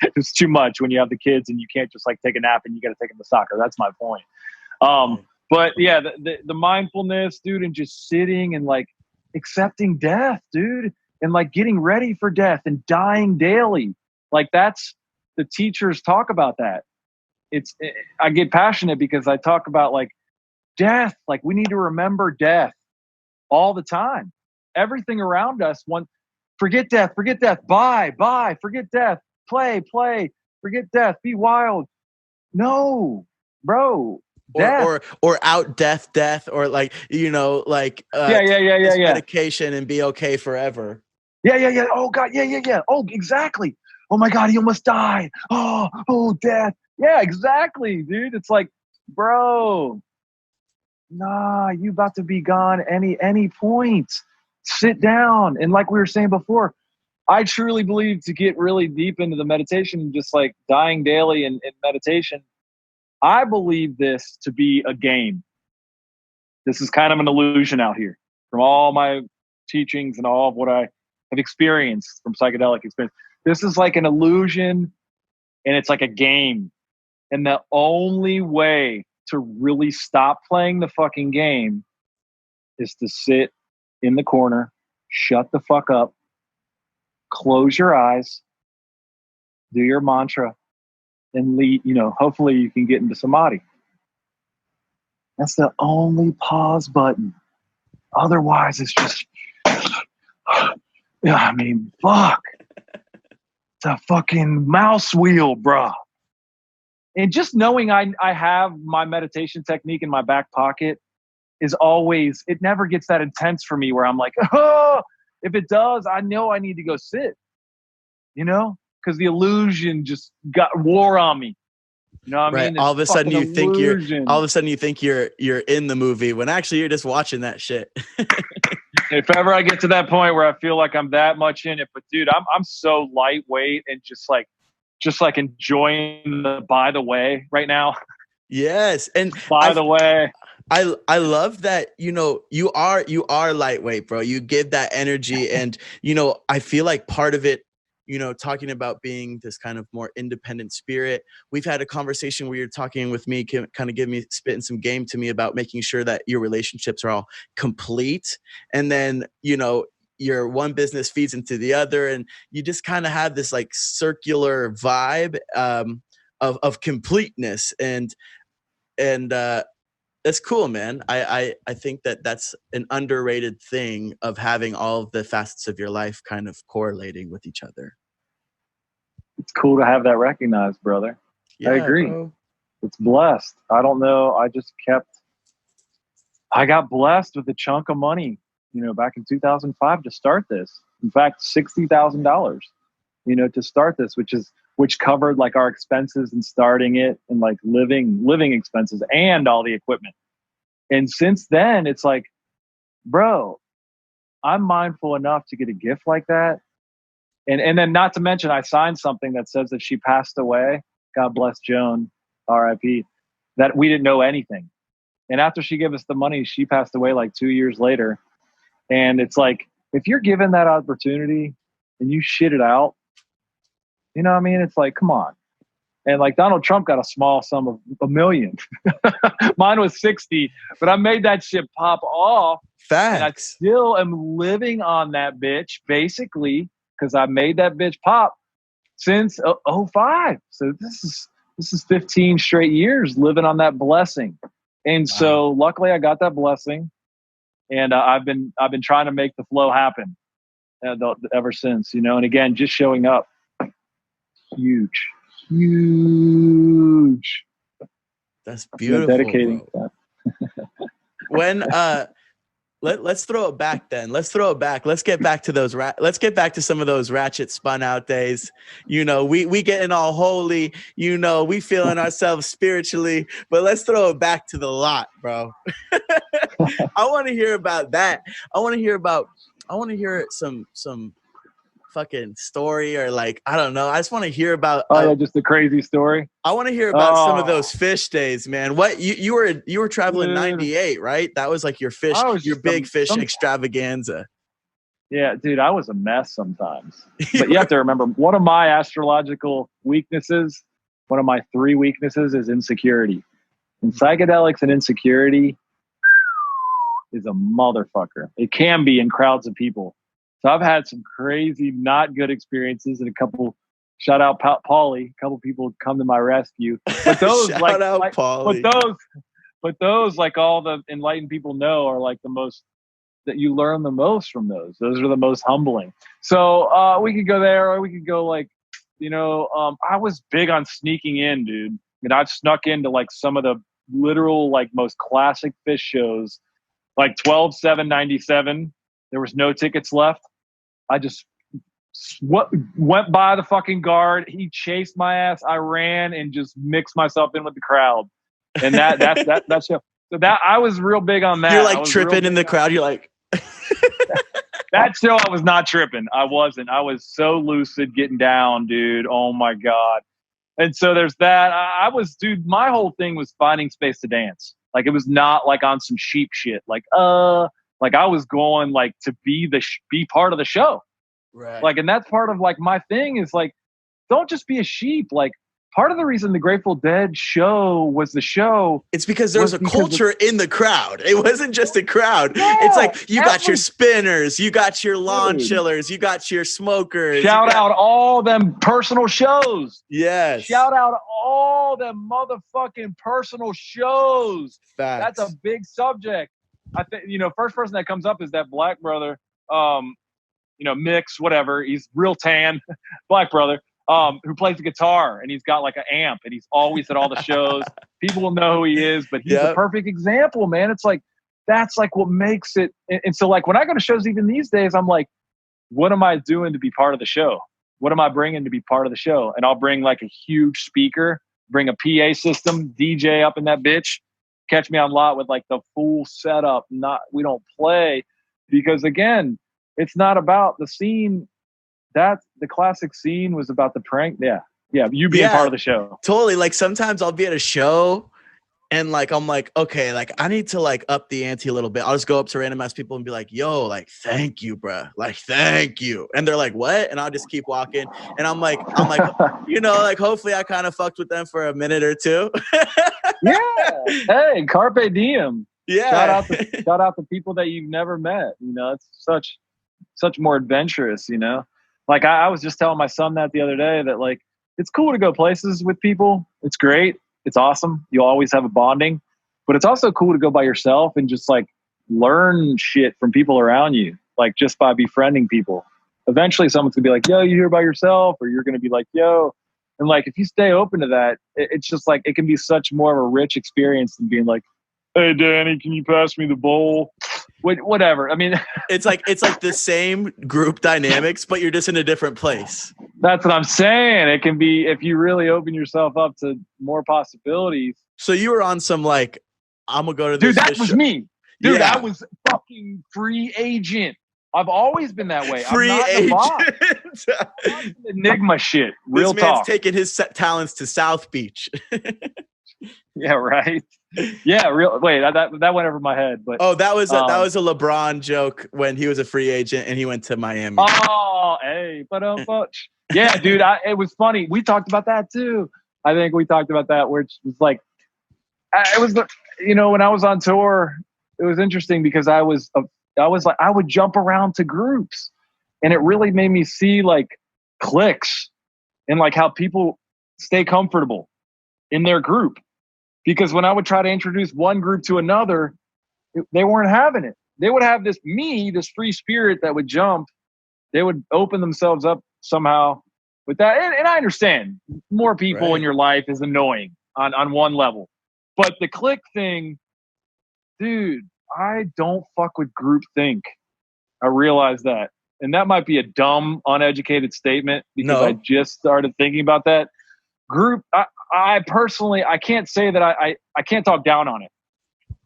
it was too much when you have the kids and you can't just like take a nap and you got to take them to soccer. That's my point. But yeah, the mindfulness, dude, and just sitting and like accepting death, dude, and like getting ready for death and dying daily. Like that's, the teachers talk about that. I get passionate because I talk about like death. Like we need to remember death all the time. Everything around us, forget death, bye, forget death, play, forget death, be wild. No, bro. Or out death, or like, you know, like medication and be okay forever. Yeah. Oh God, yeah. Oh, exactly. Oh my God, he almost died. Oh, death. Yeah, exactly, dude. It's like, bro, nah, you about to be gone any point. Sit down. And like we were saying before, I truly believe to get really deep into the meditation, just like dying daily and meditation, I believe this to be a game. This is kind of an illusion out here from all my teachings and all of what I have experienced from psychedelic experience. This is like an illusion and it's like a game. And the only way to really stop playing the fucking game is to sit in the corner, shut the fuck up, close your eyes, do your mantra, and lead, hopefully you can get into samadhi. That's the only pause button. Otherwise, it's just, fuck. It's a fucking mouse wheel, bruh. And just knowing I have my meditation technique in my back pocket is always, it never gets that intense for me where I'm like, oh, if it does, I know I need to go sit, because the illusion just wore on me. You know what I mean? All of a sudden you think illusion. you're in the movie when actually you're just watching that shit. If ever I get to that point where I feel like I'm that much in it, but dude, I'm so lightweight and just like enjoying the by the way right now. Yes. And by the way, I love that, you are lightweight, bro. You give that energy. And, I feel like part of it, talking about being this kind of more independent spirit. We've had a conversation where you're talking with me, kind of spitting some game to me about making sure that your relationships are all complete. And then, your one business feeds into the other. And you just kind of have this like circular vibe of completeness. And that's cool, man. I think that's an underrated thing of having all of the facets of your life kind of correlating with each other. It's cool to have that recognized, brother. Yeah, I agree. Bro. It's blessed. I don't know. I got blessed with a chunk of money, back in 2005 to start this. In fact, $60,000, to start this, which covered like our expenses in starting it and like living expenses and all the equipment. And since then, it's like, bro, I'm mindful enough to get a gift like that. And then not to mention, I signed something that says that she passed away. God bless Joan, RIP, that we didn't know anything. And after she gave us the money, she passed away like 2 years later. And it's like, if you're given that opportunity and you shit it out, you know what I mean? It's like, come on. And like Donald Trump got a small sum of $1 million. Mine was 60, but I made that shit pop off. Facts. And I still am living on that bitch, basically, because I made that bitch pop since 2005. So this is 15 straight years living on that blessing. And so luckily I got that blessing, and I've been trying to make the flow happen ever since, And again, just showing up, huge. That's beautiful. Dedicating bro. When let's throw it back then. Let's throw it back. Let's get back to let's get back to some of those ratchet spun out days. We getting all holy, we feeling ourselves spiritually, but let's throw it back to the lot, bro. I want to hear about that. I want to hear some fucking story, or like, I don't know. I just want to hear about just a crazy story. I want to hear about some of those Phish days, man. What you were traveling 98, right? That was like your big Phish extravaganza. Yeah, dude, I was a mess sometimes. But you have to remember, one of my astrological weaknesses, one of my 3 weaknesses is insecurity. And psychedelics and insecurity is a motherfucker. It can be in crowds of people. So I've had some crazy, not good experiences, and a couple, shout out Paulie, a couple people come to my rescue. But those but those like all the enlightened people know are like the most, that you learn the most from those. Those are the most humbling. So we could go there, or we could go like, I was big on sneaking in, dude. And I've snuck into like some of the literal like most classic Phish shows, like 12/7/97. There was no tickets left. I just went by the fucking guard. He chased my ass. I ran and just mixed myself in with the crowd. And that show. So that I was real big on that. You're like tripping in the crowd. You're like, that show. I was not tripping. I wasn't. I was so lucid getting down, dude. Oh my God. And so there's that. I was, dude, my whole thing was finding space to dance. Like it was not like on some sheep shit. Like I was going like to be part of the show. right. Like, and that's part of like my thing is like, don't just be a sheep. Like part of the reason the Grateful Dead show was the show. It's because there was a culture in the crowd. It wasn't just a crowd. It's like you got your spinners, you got your lawn chillers, you got your smokers. Shout out all them personal shows. Yes. Shout out all them motherfucking personal shows. Facts. That's a big subject. I think, first person that comes up is that black brother, Mix, whatever. He's real tan, black brother, who plays the guitar, and he's got like an amp, and he's always at all the shows. People will know who he is, but he's a perfect example, man. It's like, that's like what makes it. And so like when I go to shows, even these days, I'm like, what am I doing to be part of the show? What am I bringing to be part of the show? And I'll bring like a huge speaker, bring a PA system, DJ up in that bitch. Catch me on lot with like the full setup. We don't play because again, it's not about the scene. That the classic scene was about the prank. Yeah. You being part of the show. Totally. Like sometimes I'll be at a show and like, I'm like, okay, like I need to like up the ante a little bit. I'll just go up to random ass people and be like, yo, like, thank you, bruh. Like, thank you. And they're like, what? And I'll just keep walking. And I'm like, like hopefully I kind of fucked with them for a minute or two. Yeah. Hey, carpe diem. Yeah. Shout out to people that you've never met. It's such more adventurous, Like I was just telling my son that the other day that like, it's cool to go places with people. It's great. It's awesome. You'll always have a bonding, but it's also cool to go by yourself and just like learn shit from people around you. Like just by befriending people, eventually someone's gonna be like, yo, you here by yourself? Or you're going to be like, yo. And like, if you stay open to that, it's just like, it can be such more of a rich experience than being like, hey, Danny, can you pass me the bowl? Whatever. I mean, it's like the same group dynamics, but you're just in a different place. That's what I'm saying. It can be, if you really open yourself up to more possibilities. So you were on some like, I'm gonna go to this. Dude, that was me. Dude, Yeah. I was fucking free agent. I've always been that way. Free I'm not agent. the Enigma shit. Real this man's talk. taking his talents to South Beach. Yeah, right. Yeah, real. Wait, that went over my head. But that was a LeBron joke when he was a free agent and he went to Miami. Oh, hey, but yeah, dude. It was funny. We talked about that too. I think we talked about that, which was like, it was when I was on tour, it was interesting because I was like, I would jump around to groups, and it really made me see like cliques and like how people stay comfortable in their group. Because when I would try to introduce one group to another, they weren't having it. They would have this free spirit that would jump. They would open themselves up somehow with that. And I understand more people in your life is annoying on one level. But the clique thing, dude, I don't fuck with group think. I realize that. And that might be a dumb, uneducated statement because I just started thinking about that. Group, I personally, I can't say that I can't talk down on it.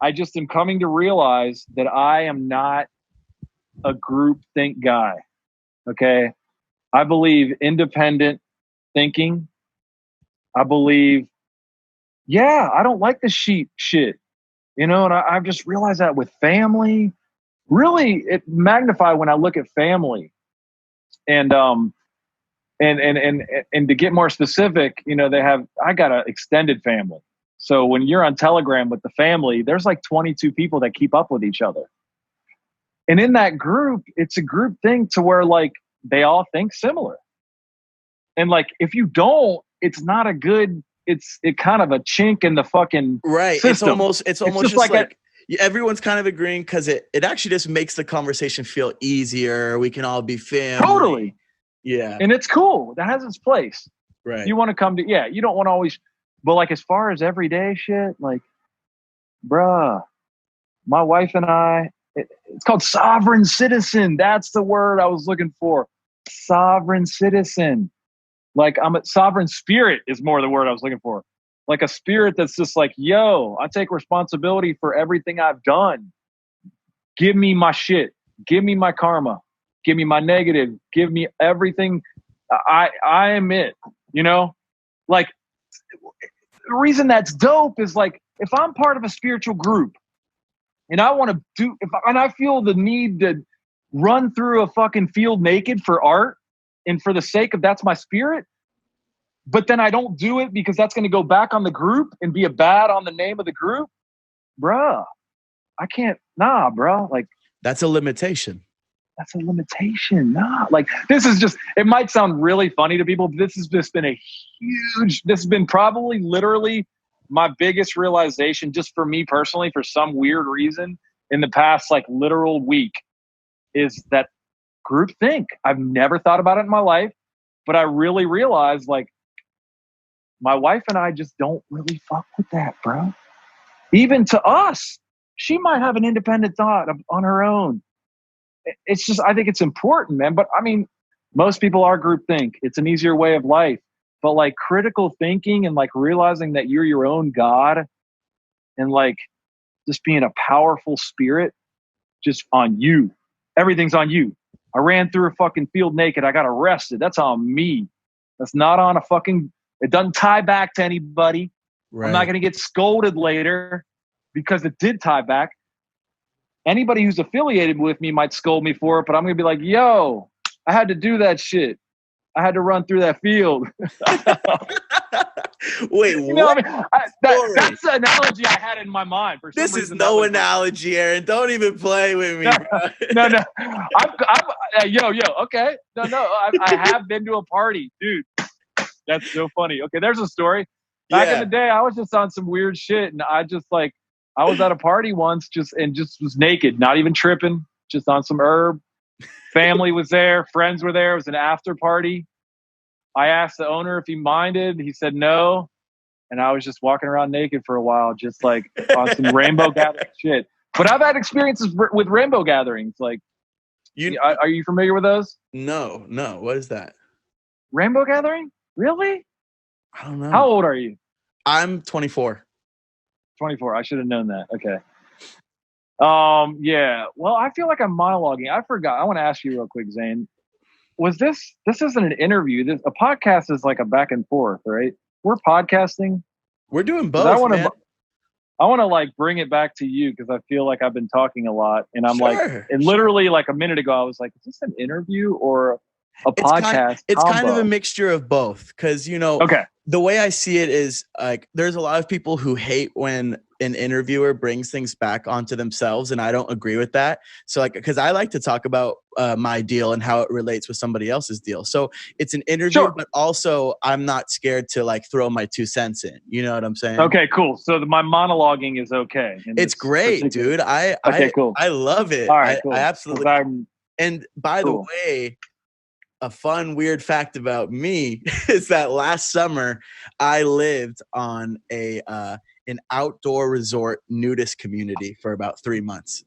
I just am coming to realize that I am not a group think guy. Okay. I believe independent thinking. I believe, I don't like the sheep shit, and I've just realized that with family, really it magnified when I look at family and to get more specific, I got an extended family. So when you're on Telegram with the family, there's like 22 people that keep up with each other. And in that group, it's a group thing to where like they all think similar. And like, if you don't, it's not a good, it's kind of a chink in the fucking system. It's almost just like everyone's kind of agreeing because it actually just makes the conversation feel easier. We can all be family. Totally. Yeah. And it's cool. That has its place. Right. You want to come to, you don't want to always, but like as far as everyday shit, like, bruh, my wife and I, it's called sovereign citizen. That's the word I was looking for. sovereign citizen. Like I'm a sovereign spirit is more the word I was looking for. Like a spirit that's just like, yo, I take responsibility for everything I've done. Give me my shit. Give me my karma. Give me my negative. Give me everything. I am it, you know? Like the reason that's dope is like, if I'm part of a spiritual group and I want to do, and I feel the need to run through a fucking field naked for art and for the sake of that's my spirit, but then I don't do it because that's going to go back on the group and be a bad on the name of the group, bruh, I can't, nah, bruh. Like, that's a limitation. That's a limitation. Nah, like this is just, it might sound really funny to people, but this has just been this has been probably literally my biggest realization just for me personally, for some weird reason in the past, like literal week, is that group think. I've never thought about it in my life, but I really realized like my wife and I just don't really fuck with that, bro. Even to us, she might have an independent thought on her own. It's just, I think it's important, man. But I mean, most people are groupthink. It's an easier way of life. But like critical thinking and like realizing that you're your own God and like just being a powerful spirit just on you. Everything's on you. I ran through a fucking field naked. I got arrested. That's on me. That's not on a fucking, it doesn't tie back to anybody. Right. I'm not going to get scolded later because it did tie back. Anybody who's affiliated with me might scold me for it, but I'm going to be like, yo, I had to do that shit. I had to run through that field. Wait, you know what I mean? That's the analogy I had in my mind. For some this reason, is no analogy, Aaron. Don't even play with me. No. Yo, okay. No, I have been to a party, dude. That's so funny. Okay, there's a story. Back in the day, I was just on some weird shit, and I just like, I was at a party once just was naked, not even tripping, just on some herb. Family was there, friends were there. It was an after party. I asked the owner if he minded. He said no. And I was just walking around naked for a while, just like on some rainbow gathering shit. But I've had experiences with rainbow gatherings. Like, are you familiar with those? No. What is that? Rainbow gathering? Really? I don't know. How old are you? I'm 24. 24. I should have known that. Okay. Yeah. Well, I feel like I'm monologuing. I forgot. I want to ask you real quick, Zane. Was this isn't an interview. A podcast is like a back and forth, right? We're podcasting. We're doing both, man. I want to like bring it back to you because I feel like I've been talking a lot, and I'm literally like a minute ago, I was like, is this an interview or a podcast? It's kind of a mixture of both because, okay. The way I see it is like there's a lot of people who hate when an interviewer brings things back onto themselves, and I don't agree with that. So like, because I like to talk about my deal and how it relates with somebody else's deal. So it's an interview, but also I'm not scared to like throw my 2 cents in. You know what I'm saying? Okay, cool. So my monologuing is okay. It's great, dude. I love it. All right, cool. I absolutely. And by the way, a fun, weird fact about me is that last summer I lived on an outdoor resort nudist community for about 3 months.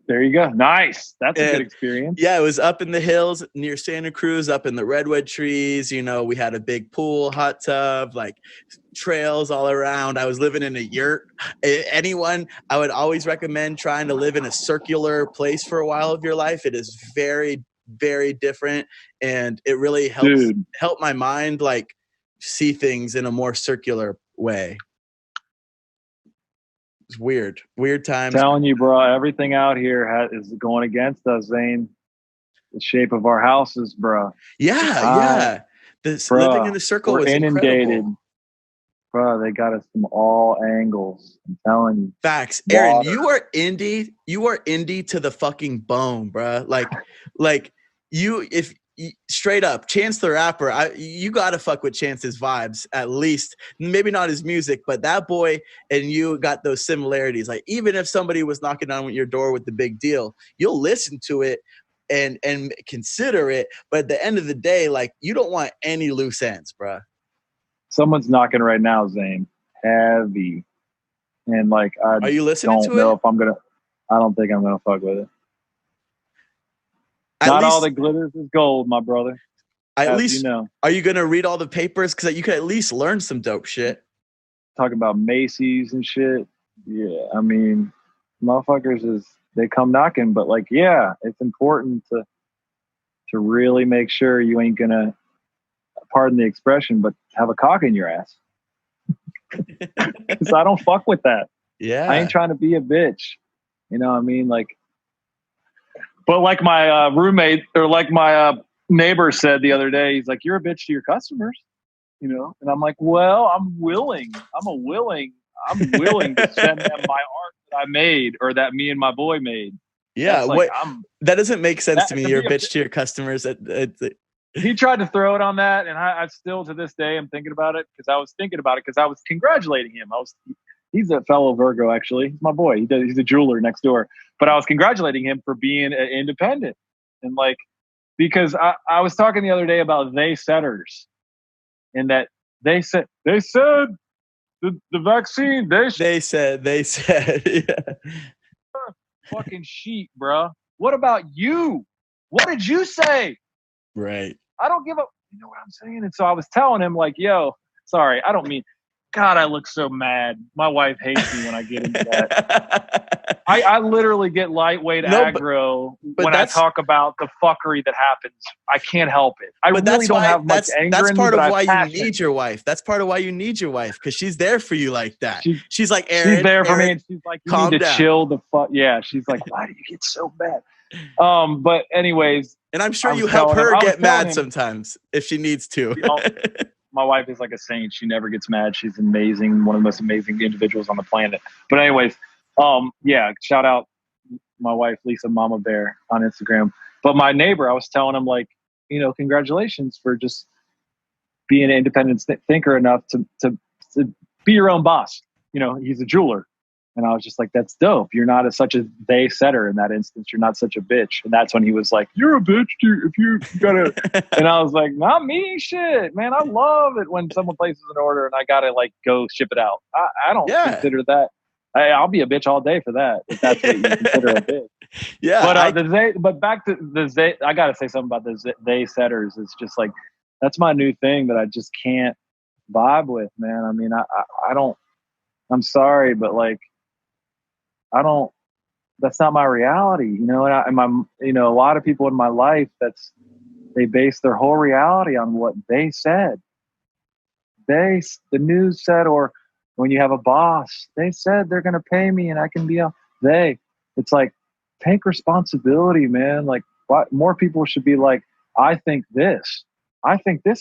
There you go. Nice. That's a good experience. Yeah, it was up in the hills near Santa Cruz, up in the redwood trees. We had a big pool, hot tub, like trails all around. I was living in a yurt. I would always recommend trying to live in a circular place for a while of your life. It is very, very different, and it really help my mind like see things in a more circular way. It's weird times. I'm telling you, bro, everything out here is going against us, Zane. The shape of our houses, bro. Yeah. Living in the circle was inundated. Incredible. Bro, they got us from all angles. I'm telling you. Facts. Aaron, you are indie to the fucking bone, bro. Like if straight up, Chance the Rapper, you gotta fuck with Chance's vibes, at least. Maybe not his music, but that boy and you got those similarities. Like, even if somebody was knocking on your door with the big deal, you'll listen to it and consider it. But at the end of the day, like, you don't want any loose ends, bro. Someone's knocking right now, Zane. Heavy. And like, are you listening to it? I don't think I'm gonna fuck with it. Not all that glitters is gold, my brother. At least, you know. Are you going to read all the papers? Because you could at least learn some dope shit. Talk about Macy's and shit. Yeah, I mean, motherfuckers they come knocking, but like, yeah, it's important to really make sure you ain't gonna, pardon the expression, but have a cock in your ass. Because I don't fuck with that. Yeah, I ain't trying to be a bitch. You know what I mean? Like, but like my roommate or like my neighbor said the other day, he's like, "You're a bitch to your customers," you know. And I'm like, "Well, I'm willing to send them my art that I made or that me and my boy made." Yeah, like, that doesn't make sense to me. You're a bitch to your customers. He tried to throw it on that, and I still to this day I'm thinking about it because I was congratulating him. He's a fellow Virgo, actually. He's my boy. He's a jeweler next door. But I was congratulating him for being independent. And like, because I was talking the other day about they setters, and that they said the vaccine. They said, yeah. Fucking sheet, bro. What about you? What did you say? Right. I don't give a. You know what I'm saying? And so I was telling him like, yo, sorry, I don't mean. God, I look so mad. My wife hates me when I get into that. I literally get lightweight aggro when I talk about the fuckery that happens. I can't help it. I really don't have much anger. That's part of why you need your wife. That's part of why you need your wife, because she's there for you like that. She's like, Aaron. She's there for me, and she's like, you need to chill the fuck. Yeah, she's like, why do you get so mad? But anyways. And I'm sure you help her get mad sometimes if she needs to. My wife is like a saint. She never gets mad. She's amazing. One of the most amazing individuals on the planet. But anyways, yeah, shout out my wife, Lisa Mama Bear on Instagram. But my neighbor, I was telling him like, you know, congratulations for just being an independent thinker enough to be your own boss. You know, he's a jeweler. And I was just like, that's dope. You're not such a they setter in that instance. You're not such a bitch. And that's when he was like, you're a bitch if you gotta. And I was like, not me, shit, man. I love it when someone places an order and I gotta like go ship it out. I don't consider that. I'll be a bitch all day for that if that's what you consider a bitch. Yeah. But back to the they. I gotta say something about the they setters. It's just like that's my new thing that I just can't vibe with, man. I mean, I don't. I'm sorry, but like. That's not my reality, you know, and a lot of people in my life, they base their whole reality on what they said. The news said, or when you have a boss, they said they're going to pay me and I can be it's like, take responsibility, man. Like more people should be like, I think this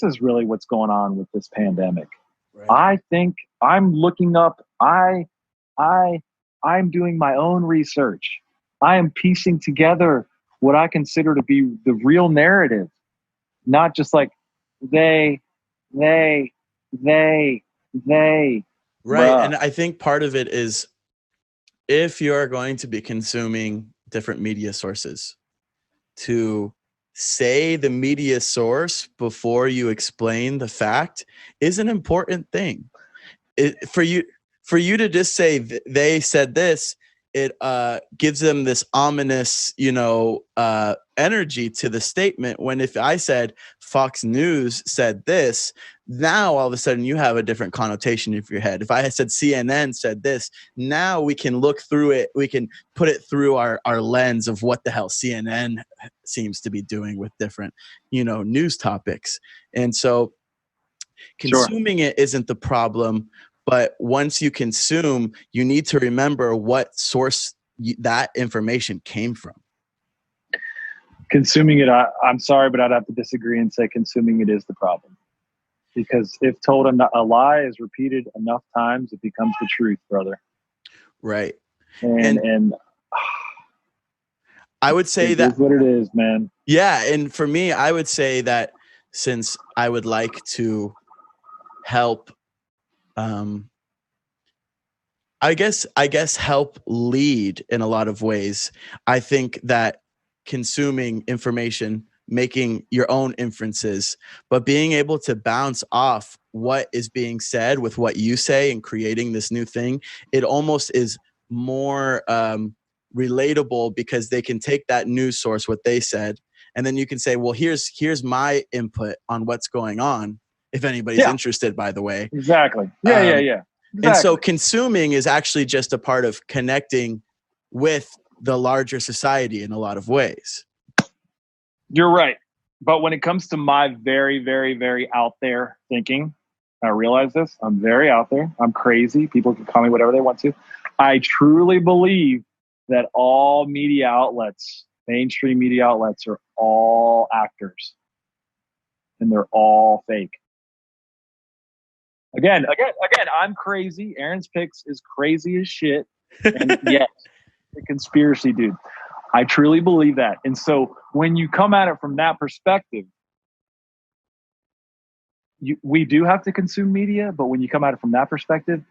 is really what's going on with this pandemic. Right. I think I'm looking up, I'm doing my own research. I am piecing together what I consider to be the real narrative, not just like they. Right. Bruh. And I think part of it is if you're going to be consuming different media sources, to say the media source before you explain the fact is an important thing. For you to just say they said this, it gives them this ominous, energy to the statement. When if I said Fox News said this, now all of a sudden you have a different connotation in your head. If I had said CNN said this, now we can look through it. We can put it through our lens of what the hell CNN seems to be doing with different, news topics. And so consuming it isn't the problem. But once you consume, you need to remember what source that information came from. Consuming it, I'm sorry, but I'd have to disagree and say consuming it is the problem. Because if told a lie is repeated enough times, it becomes the truth, brother. Right. And I would say that is what it is, man. Yeah. And for me, I would say that since I would like to help I guess help lead in a lot of ways. I think that consuming information, making your own inferences, but being able to bounce off what is being said with what you say and creating this new thing, it almost is more relatable because they can take that news source, what they said, And then you can say, well, here's my input on what's going on. If anybody's interested, by the way. Exactly. Yeah. Exactly. And so consuming is actually just a part of connecting with the larger society in a lot of ways. You're right. But when it comes to my very, very, very out there thinking, I realize this, I'm very out there. I'm crazy. People can call me whatever they want to. I truly believe that all media outlets, mainstream media outlets, are all actors. And they're all fake. Again, I'm crazy. Aaron's Picks is crazy as shit. And yes, a conspiracy dude. I truly believe that. And so when you come at it from that perspective, we do have to consume media, but when you come at it from that perspective,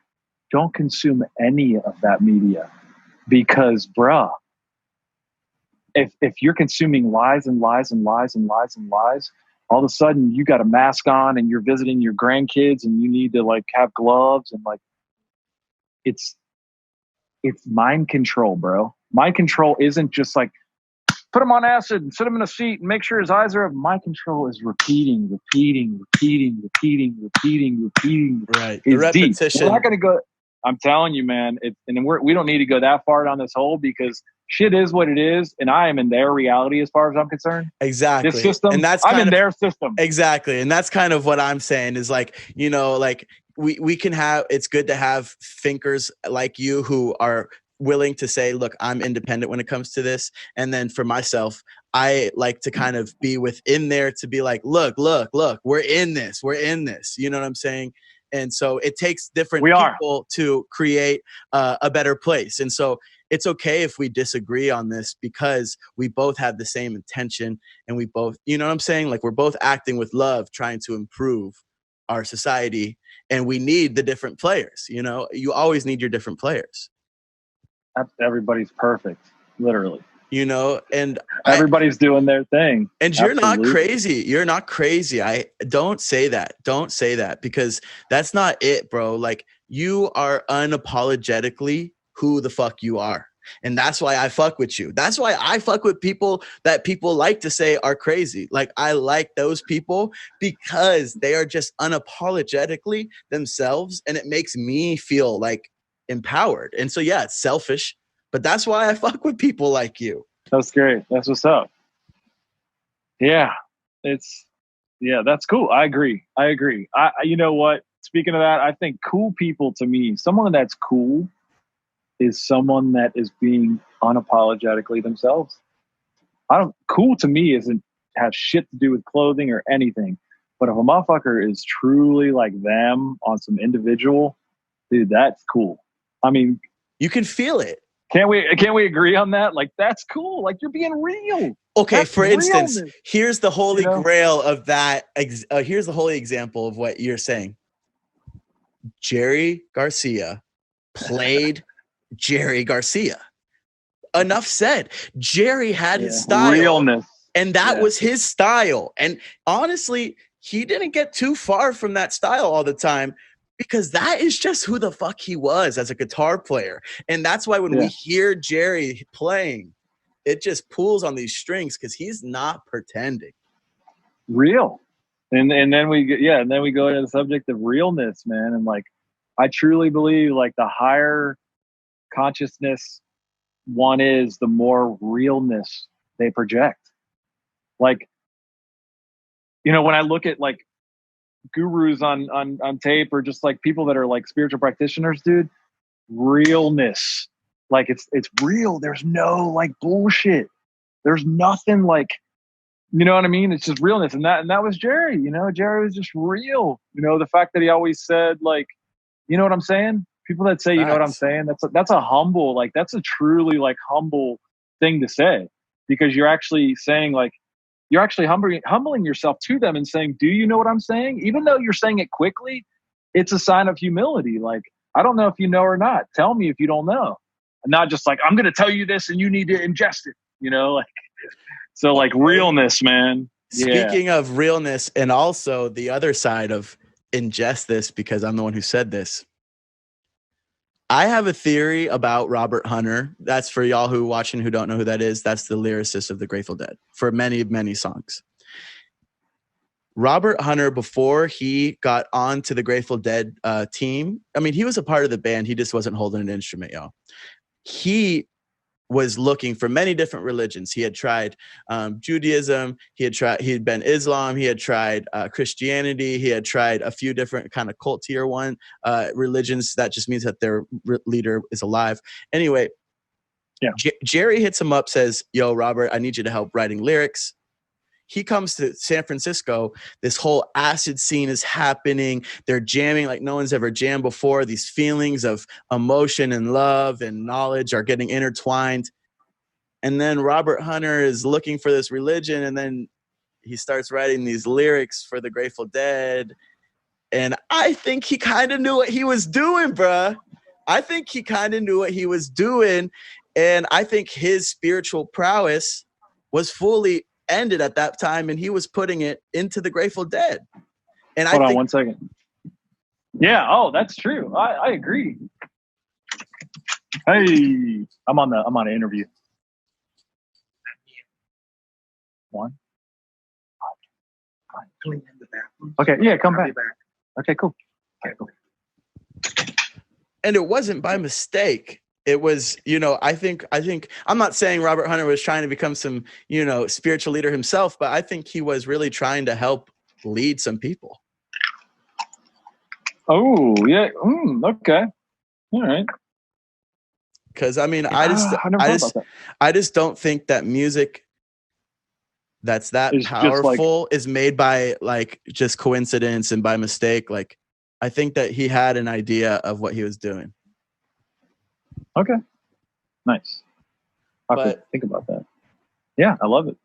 don't consume any of that media. Because, bruh, if you're consuming lies and lies and lies and lies and lies, all of a sudden you got a mask on and you're visiting your grandkids and you need to like have gloves and like it's mind control, bro. Mind control isn't just like put him on acid and sit him in a seat and make sure his eyes are up. Mind control is repeating. Right. The repetition. We're not going to go. I'm telling you, man. We don't need to go that far down this hole because shit is what it is, and I am in their reality as far as I'm concerned. Exactly. This system, and that's I'm in their system. Exactly, and that's kind of what I'm saying is like, you know, like we can have. It's good to have thinkers like you who are willing to say, look, I'm independent when it comes to this. And then for myself, I like to kind of be within there to be like, look, we're in this. You know what I'm saying? And so it takes different people to create a better place. And so it's okay if we disagree on this because we both have the same intention and we both, you know what I'm saying? Like we're both acting with love, trying to improve our society, and we need the different players. You know, you always need your different players. Everybody's perfect, literally. You know, and everybody's doing their thing. And you're not crazy. You're not crazy. I don't say that. Don't say that because that's not it, bro. Like you are unapologetically who the fuck you are. And that's why I fuck with you. That's why I fuck with people that people like to say are crazy. Like I like those people because they are just unapologetically themselves. And it makes me feel like empowered. And so, yeah, it's selfish, but that's why I fuck with people like you. That's great. That's what's up. Yeah, that's cool. I agree. You know what? Speaking of that, I think cool people to me, someone that's cool is someone that is being unapologetically themselves. Cool to me isn't have shit to do with clothing or anything. But if a motherfucker is truly like them on some individual, dude, that's cool. I mean, you can feel it. Can't we agree on that? Like, that's cool. Like, you're being real. Okay, that's for instance, realness. Here's the holy grail of that. Here's the holy example of what you're saying. Jerry Garcia played Jerry Garcia. Enough said. Jerry had his style. Realness. And that was his style. And honestly, he didn't get too far from that style all the time. Because that is just who the fuck he was as a guitar player. And that's why when we hear Jerry playing, it just pulls on these strings because he's not pretending. Real. And then we go into the subject of realness, man. And like, I truly believe like the higher consciousness one is, the more realness they project. Like, you know, when I look at like gurus on tape or just like people that are like spiritual practitioners, dude, realness. Like it's real. There's no like bullshit. There's nothing like, you know what I mean? It's just realness. And that was Jerry, you know, Jerry was just real. You know, the fact that he always said like, you know what I'm saying? People that say, you know what I'm saying? That's a humble, like that's a truly like humble thing to say because you're actually saying like, you're actually humbling yourself to them and saying, do you know what I'm saying? Even though you're saying it quickly, it's a sign of humility. Like, I don't know if you know or not. Tell me if you don't know. And not just like, I'm going to tell you this and you need to ingest it, you know? Like, so like realness, man. Speaking of realness and also the other side of ingest this, because I'm the one who said this. I have a theory about Robert Hunter. That's for y'all who watching who don't know who that is. That's the lyricist of the Grateful Dead for many, many songs. Robert Hunter, before he got onto the Grateful Dead team, I mean, he was a part of the band. He just wasn't holding an instrument, y'all. He was looking for many different religions. He had tried Judaism. He'd been Islam. He had tried Christianity. He had tried a few different kind of cult tier one religions. That just means that their leader is alive. Anyway, yeah. Jerry hits him up, says, "Yo, Robert, I need you to help writing lyrics." He comes to San Francisco. This whole acid scene is happening. They're jamming like no one's ever jammed before. These feelings of emotion and love and knowledge are getting intertwined. And then Robert Hunter is looking for this religion, and then he starts writing these lyrics for the Grateful Dead. And I think he kind of knew what he was doing, bruh. I think he kind of knew what he was doing. And I think his spiritual prowess was fully ended at that time, and he was putting it into the Grateful Dead. And hold on 1 second. Yeah, oh, that's true. I agree. Hey, I'm on an interview. One. Okay, yeah, come back. Okay, cool. Okay, cool. And it wasn't by mistake. It was, I think I'm not saying Robert Hunter was trying to become some, spiritual leader himself, but I think he was really trying to help lead some people. Oh, yeah. Okay. All right. Because I mean, I just don't think that music that's that powerful is made by like just coincidence and by mistake. Like, I think that he had an idea of what he was doing. Okay. Nice. I have to think about that. Yeah, I love it.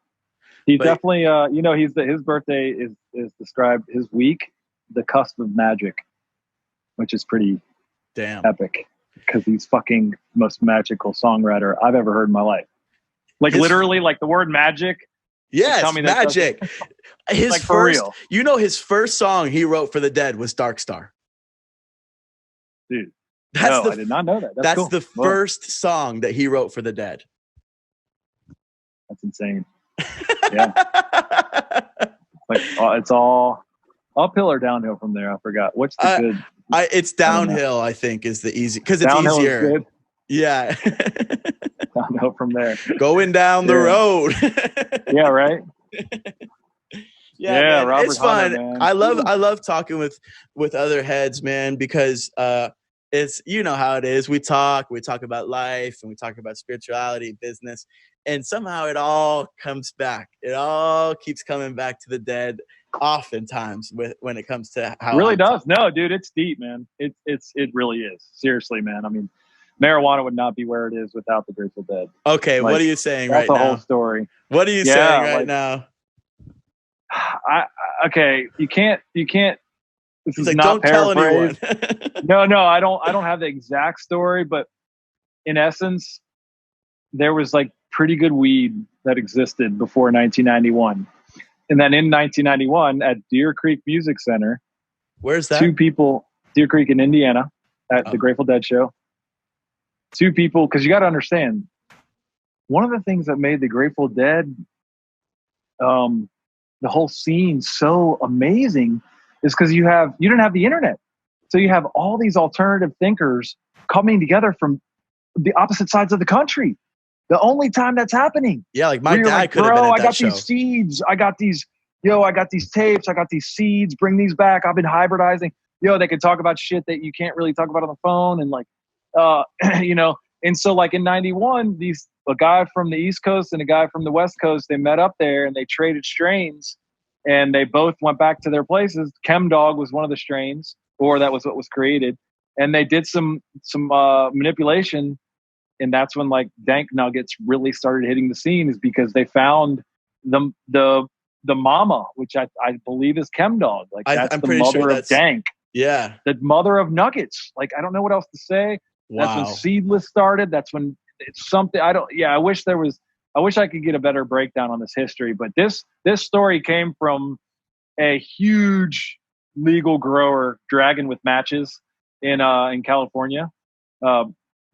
He definitely, his birthday is described, his week, the cusp of magic, which is pretty epic because he's fucking most magical songwriter I've ever heard in my life. Like literally, like the word magic. Yes, tell me magic. His like first, for real. His first song he wrote for the Dead was Dark Star. Dude. I did not know that. That's cool. The first song that he wrote for the Dead. That's insane. Yeah. Like it's all uphill or downhill from there. I forgot. What's the good? It's downhill, I think, is the easy because it's downhill easier. Is good. Yeah. Downhill from there. Going down the road. Yeah, right. Yeah, man, Robert it's fun. Hunter, man. I love talking with other heads, man, because it's how it is. We talk about life and we talk about spirituality, business, and somehow it all comes back. It all keeps coming back to the Dead oftentimes when it comes to how it really does. No, dude, it's deep, man. It really is. Seriously, man. I mean, marijuana would not be where it is without the Grateful Dead. Okay, what are you saying right now? That's the whole story. What are you saying right now? You can't. This is like, not don't tell anyone. No, I don't have the exact story, but in essence, there was like pretty good weed that existed before 1991, and then in 1991 at Deer Creek Music Center, where's that? Two people, Deer Creek in Indiana, at the Grateful Dead show. Two people, because you got to understand, one of the things that made the Grateful Dead, the whole scene so amazing is because you didn't have the internet. So you have all these alternative thinkers coming together from the opposite sides of the country. The only time that's happening. Yeah, like my dad could have been at that show. I got these seeds. I got these tapes. I got these seeds. Bring these back. I've been hybridizing. They could talk about shit that you can't really talk about on the phone. And like, and so like in 91, a guy from the East Coast and a guy from the West Coast, they met up there and they traded strains and they both went back to their places. Chem Dog was one of the strains, or that was what was created. And they did some manipulation. And that's when like Dank Nuggets really started hitting the scene, is because they found the mama, which I believe is Chem Dog. Like that's the mother of Dank. Yeah. The mother of Nuggets. Like, I don't know what else to say. Wow. That's when Seedless started. That's when it's something I wish I could get a better breakdown on this history, but this story came from a huge legal grower, Dragon with Matches in California.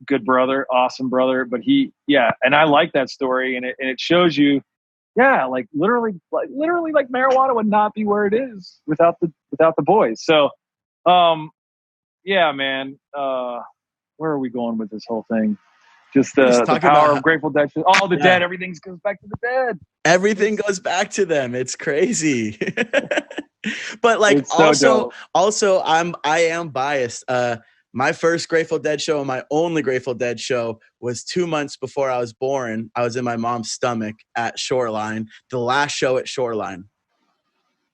good brother, awesome brother. But and I like that story, and it shows you, like literally like marijuana would not be where it is without the boys. So, man, where are we going with this whole thing? Just the power of Grateful Dead. All the dead, everything goes back to the dead. Everything goes back to them. It's crazy. But like, it's so also I am biased. My first Grateful Dead show and my only Grateful Dead show was 2 months before I was born. I was in my mom's stomach at Shoreline, the last show at Shoreline.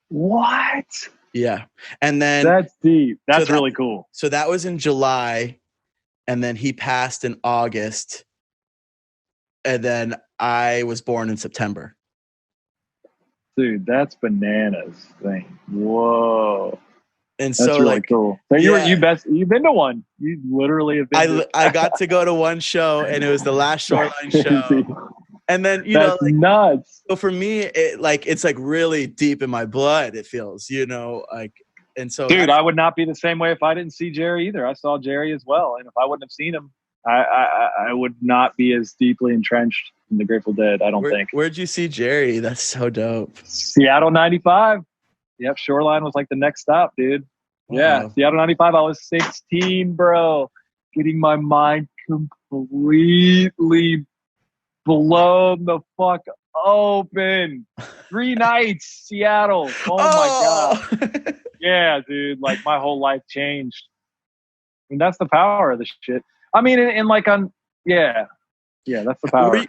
What? Yeah. And then that's deep. That's really cool. So that was in July, and then he passed in August. And then I was born in September. Dude, that's bananas thing. Whoa. And that's so really cool. So you've been to one. You literally have been I got to go to one show, and it was the last Shoreline show. And then that's nuts. So for me, it's like really deep in my blood. It feels, and so. Dude, I would not be the same way if I didn't see Jerry either. I saw Jerry as well, and if I wouldn't have seen him, I would not be as deeply entrenched in the Grateful Dead. I don't think. Where'd you see Jerry? That's so dope. Seattle 95. Yep, Shoreline was like the next stop, dude. Wow. Yeah, Seattle 95. I was 16, bro. Getting my mind completely blown the fuck open. 3 nights, Seattle. Oh my God. Yeah, dude. Like my whole life changed. I mean, that's the power of this shit. I mean, that's the power.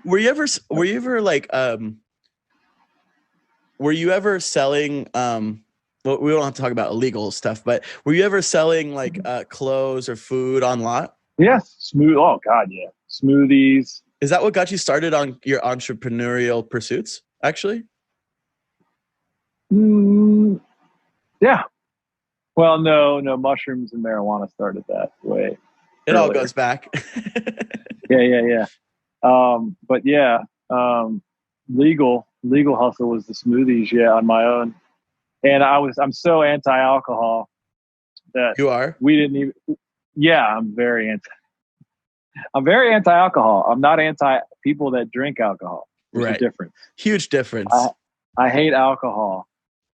Were you ever selling, well, we don't have to talk about illegal stuff, but were you ever selling like clothes or food on lot? Yes. Oh God. Yeah. Smoothies. Is that what got you started on your entrepreneurial pursuits, actually? Yeah. Well, no, mushrooms and marijuana started that way. It all goes back. Yeah. But yeah, legal hustle was the smoothies. Yeah. On my own. And I'm so anti-alcohol that you are. We didn't even. Yeah, I'm very anti-alcohol. I'm not anti people that drink alcohol. There's a difference. Huge difference. I hate alcohol.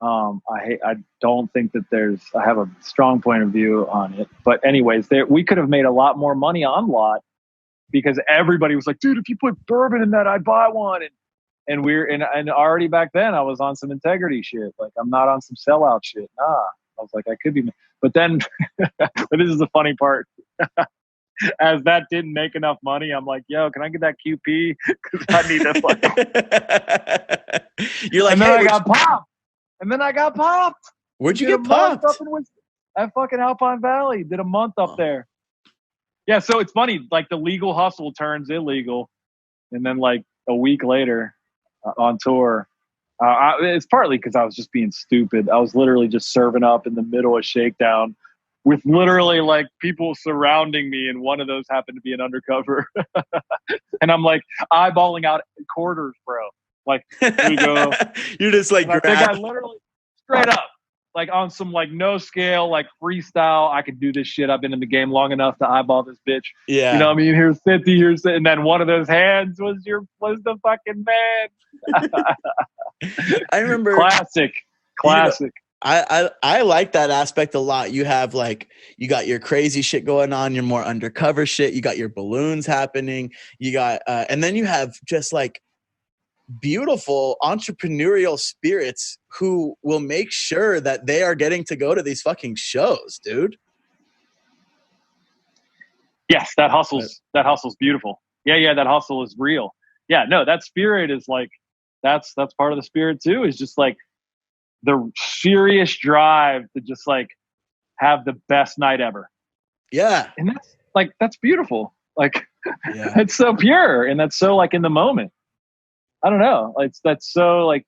I don't think that I have a strong point of view on it. But anyways, we could have made a lot more money on lot because everybody was like, dude, if you put bourbon in that, I'd buy one. And and already back then I was on some integrity shit. Like I'm not on some sellout shit. Nah, I was like, I could be, but then, but this is the funny part. As that didn't make enough money, I'm like, yo, can I get that QP? Cause I need that fucking. You're like, and then I got popped. And then I got popped. Where'd you get popped? At fucking Alpine Valley. Did a month up there. Yeah. So it's funny. Like the legal hustle turns illegal. And then like a week later, on tour, it's partly because I was just being stupid. I was literally just serving up in the middle of Shakedown with literally like people surrounding me, and one of those happened to be an undercover. And I'm like eyeballing out quarters, bro. Like, here you go. You're just like, I think I literally straight up, like on some like no scale, like freestyle. I could do this shit. I've been in the game long enough to eyeball this bitch. Yeah. You know what I mean? Here's 50, here's, and then one of those hands was the fucking man. I remember. Classic. I like that aspect a lot. You have like, you got your crazy shit going on, your more undercover shit. You got your balloons happening. You got, and then you have just like beautiful entrepreneurial spirits who will make sure that they are getting to go to these fucking shows, dude. Yes, that hustle's beautiful. Yeah, that hustle is real. Yeah, no, that spirit is like, that's part of the spirit too, is just like the serious drive to just like have the best night ever. Yeah. And that's beautiful. Like, yeah. It's so pure and that's so like in the moment. I don't know. That's so like,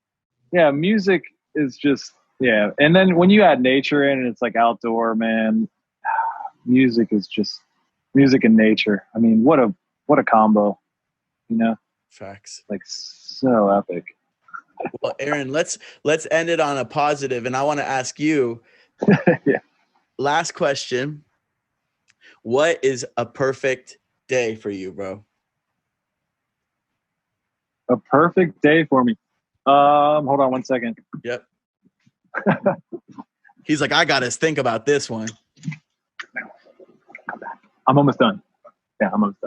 yeah, music is just, yeah. And then when you add nature in and it's like outdoor, man, music is just music and nature. I mean, what a combo, you know? Facts. Like so epic. Well, Aaron, let's end it on a positive. And I want to ask you, yeah. Last question. What is a perfect day for you, bro? A perfect day for me. Hold on one second. Yep. He's like, I got to think about this one. I'm almost done. Yeah, I'm almost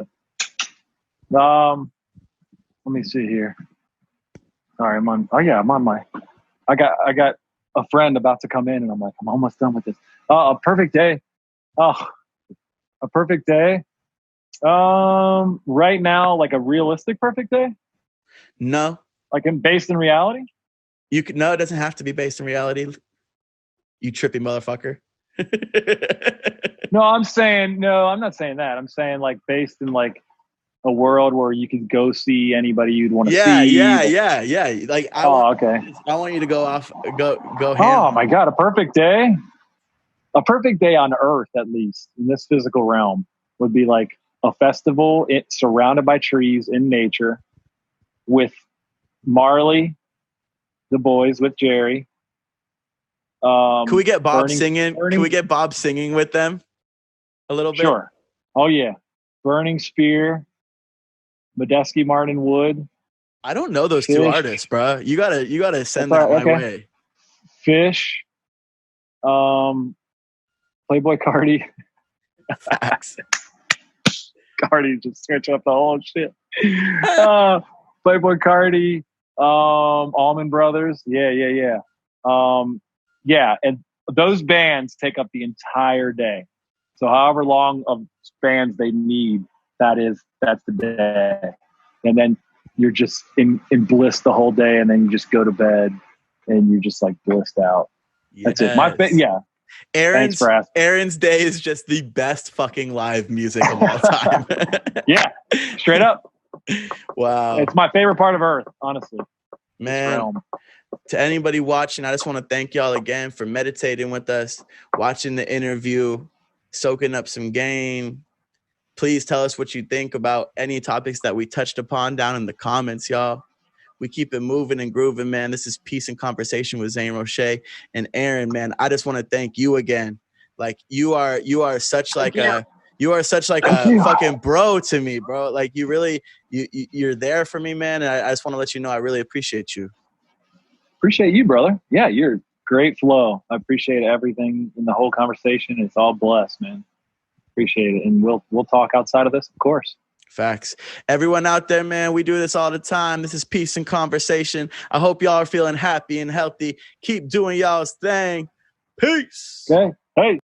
done. Let me see here. All right, I'm on my. I got a friend about to come in, and I'm like, I'm almost done with this. A perfect day. Oh, a perfect day. Right now, like a realistic perfect day. No. Like based in reality. No, it doesn't have to be based in reality. You trippy motherfucker. No, I'm not saying that. I'm saying like based in like a world where you could go see anybody you'd want to see. Yeah. Like I want you to go ham. Oh my God, a perfect day. A perfect day on Earth, at least in this physical realm, would be like a festival surrounded by trees in nature with Marley, the boys, with Jerry. Can we get Bob singing? Can we get Bob singing with them a little bit? Sure. Oh yeah. Burning Spear, Medeski Martin Wood. I don't know those two artists, bro. You gotta send that my way. Phish, Playboy Cardi. Facts. Cardi just switch up the whole shit. Playboy Cardi, Allman Brothers. Yeah. Yeah, and those bands take up the entire day. So however long of bands they need, that's the day. And then you're just in bliss the whole day, and then you just go to bed and you're just like blissed out. Yes. That's it. Yeah. Aaron's day is just the best fucking live music of all time. Yeah, straight up. Wow. It's my favorite part of Earth, honestly. Man, to anybody watching, I just want to thank y'all again for meditating with us, watching the interview, soaking up some game. Please tell us what you think about any topics that we touched upon down in the comments, y'all. We keep it moving and grooving, man. This is Peace and Conversation with Zane Roshé. And Aaron, man, I just want to thank you again. Like you are such like a fucking bro to me, bro. Like you're there for me, man. And I just want to let you know I really appreciate you. Appreciate you, brother. Yeah, you're great flow. I appreciate everything in the whole conversation. It's all blessed, man. Appreciate it. And we'll talk outside of this, of course. Facts. Everyone out there, man, we do this all the time. This is Peace and Conversation. I hope y'all are feeling happy and healthy. Keep doing y'all's thing. Peace. Okay. Hey.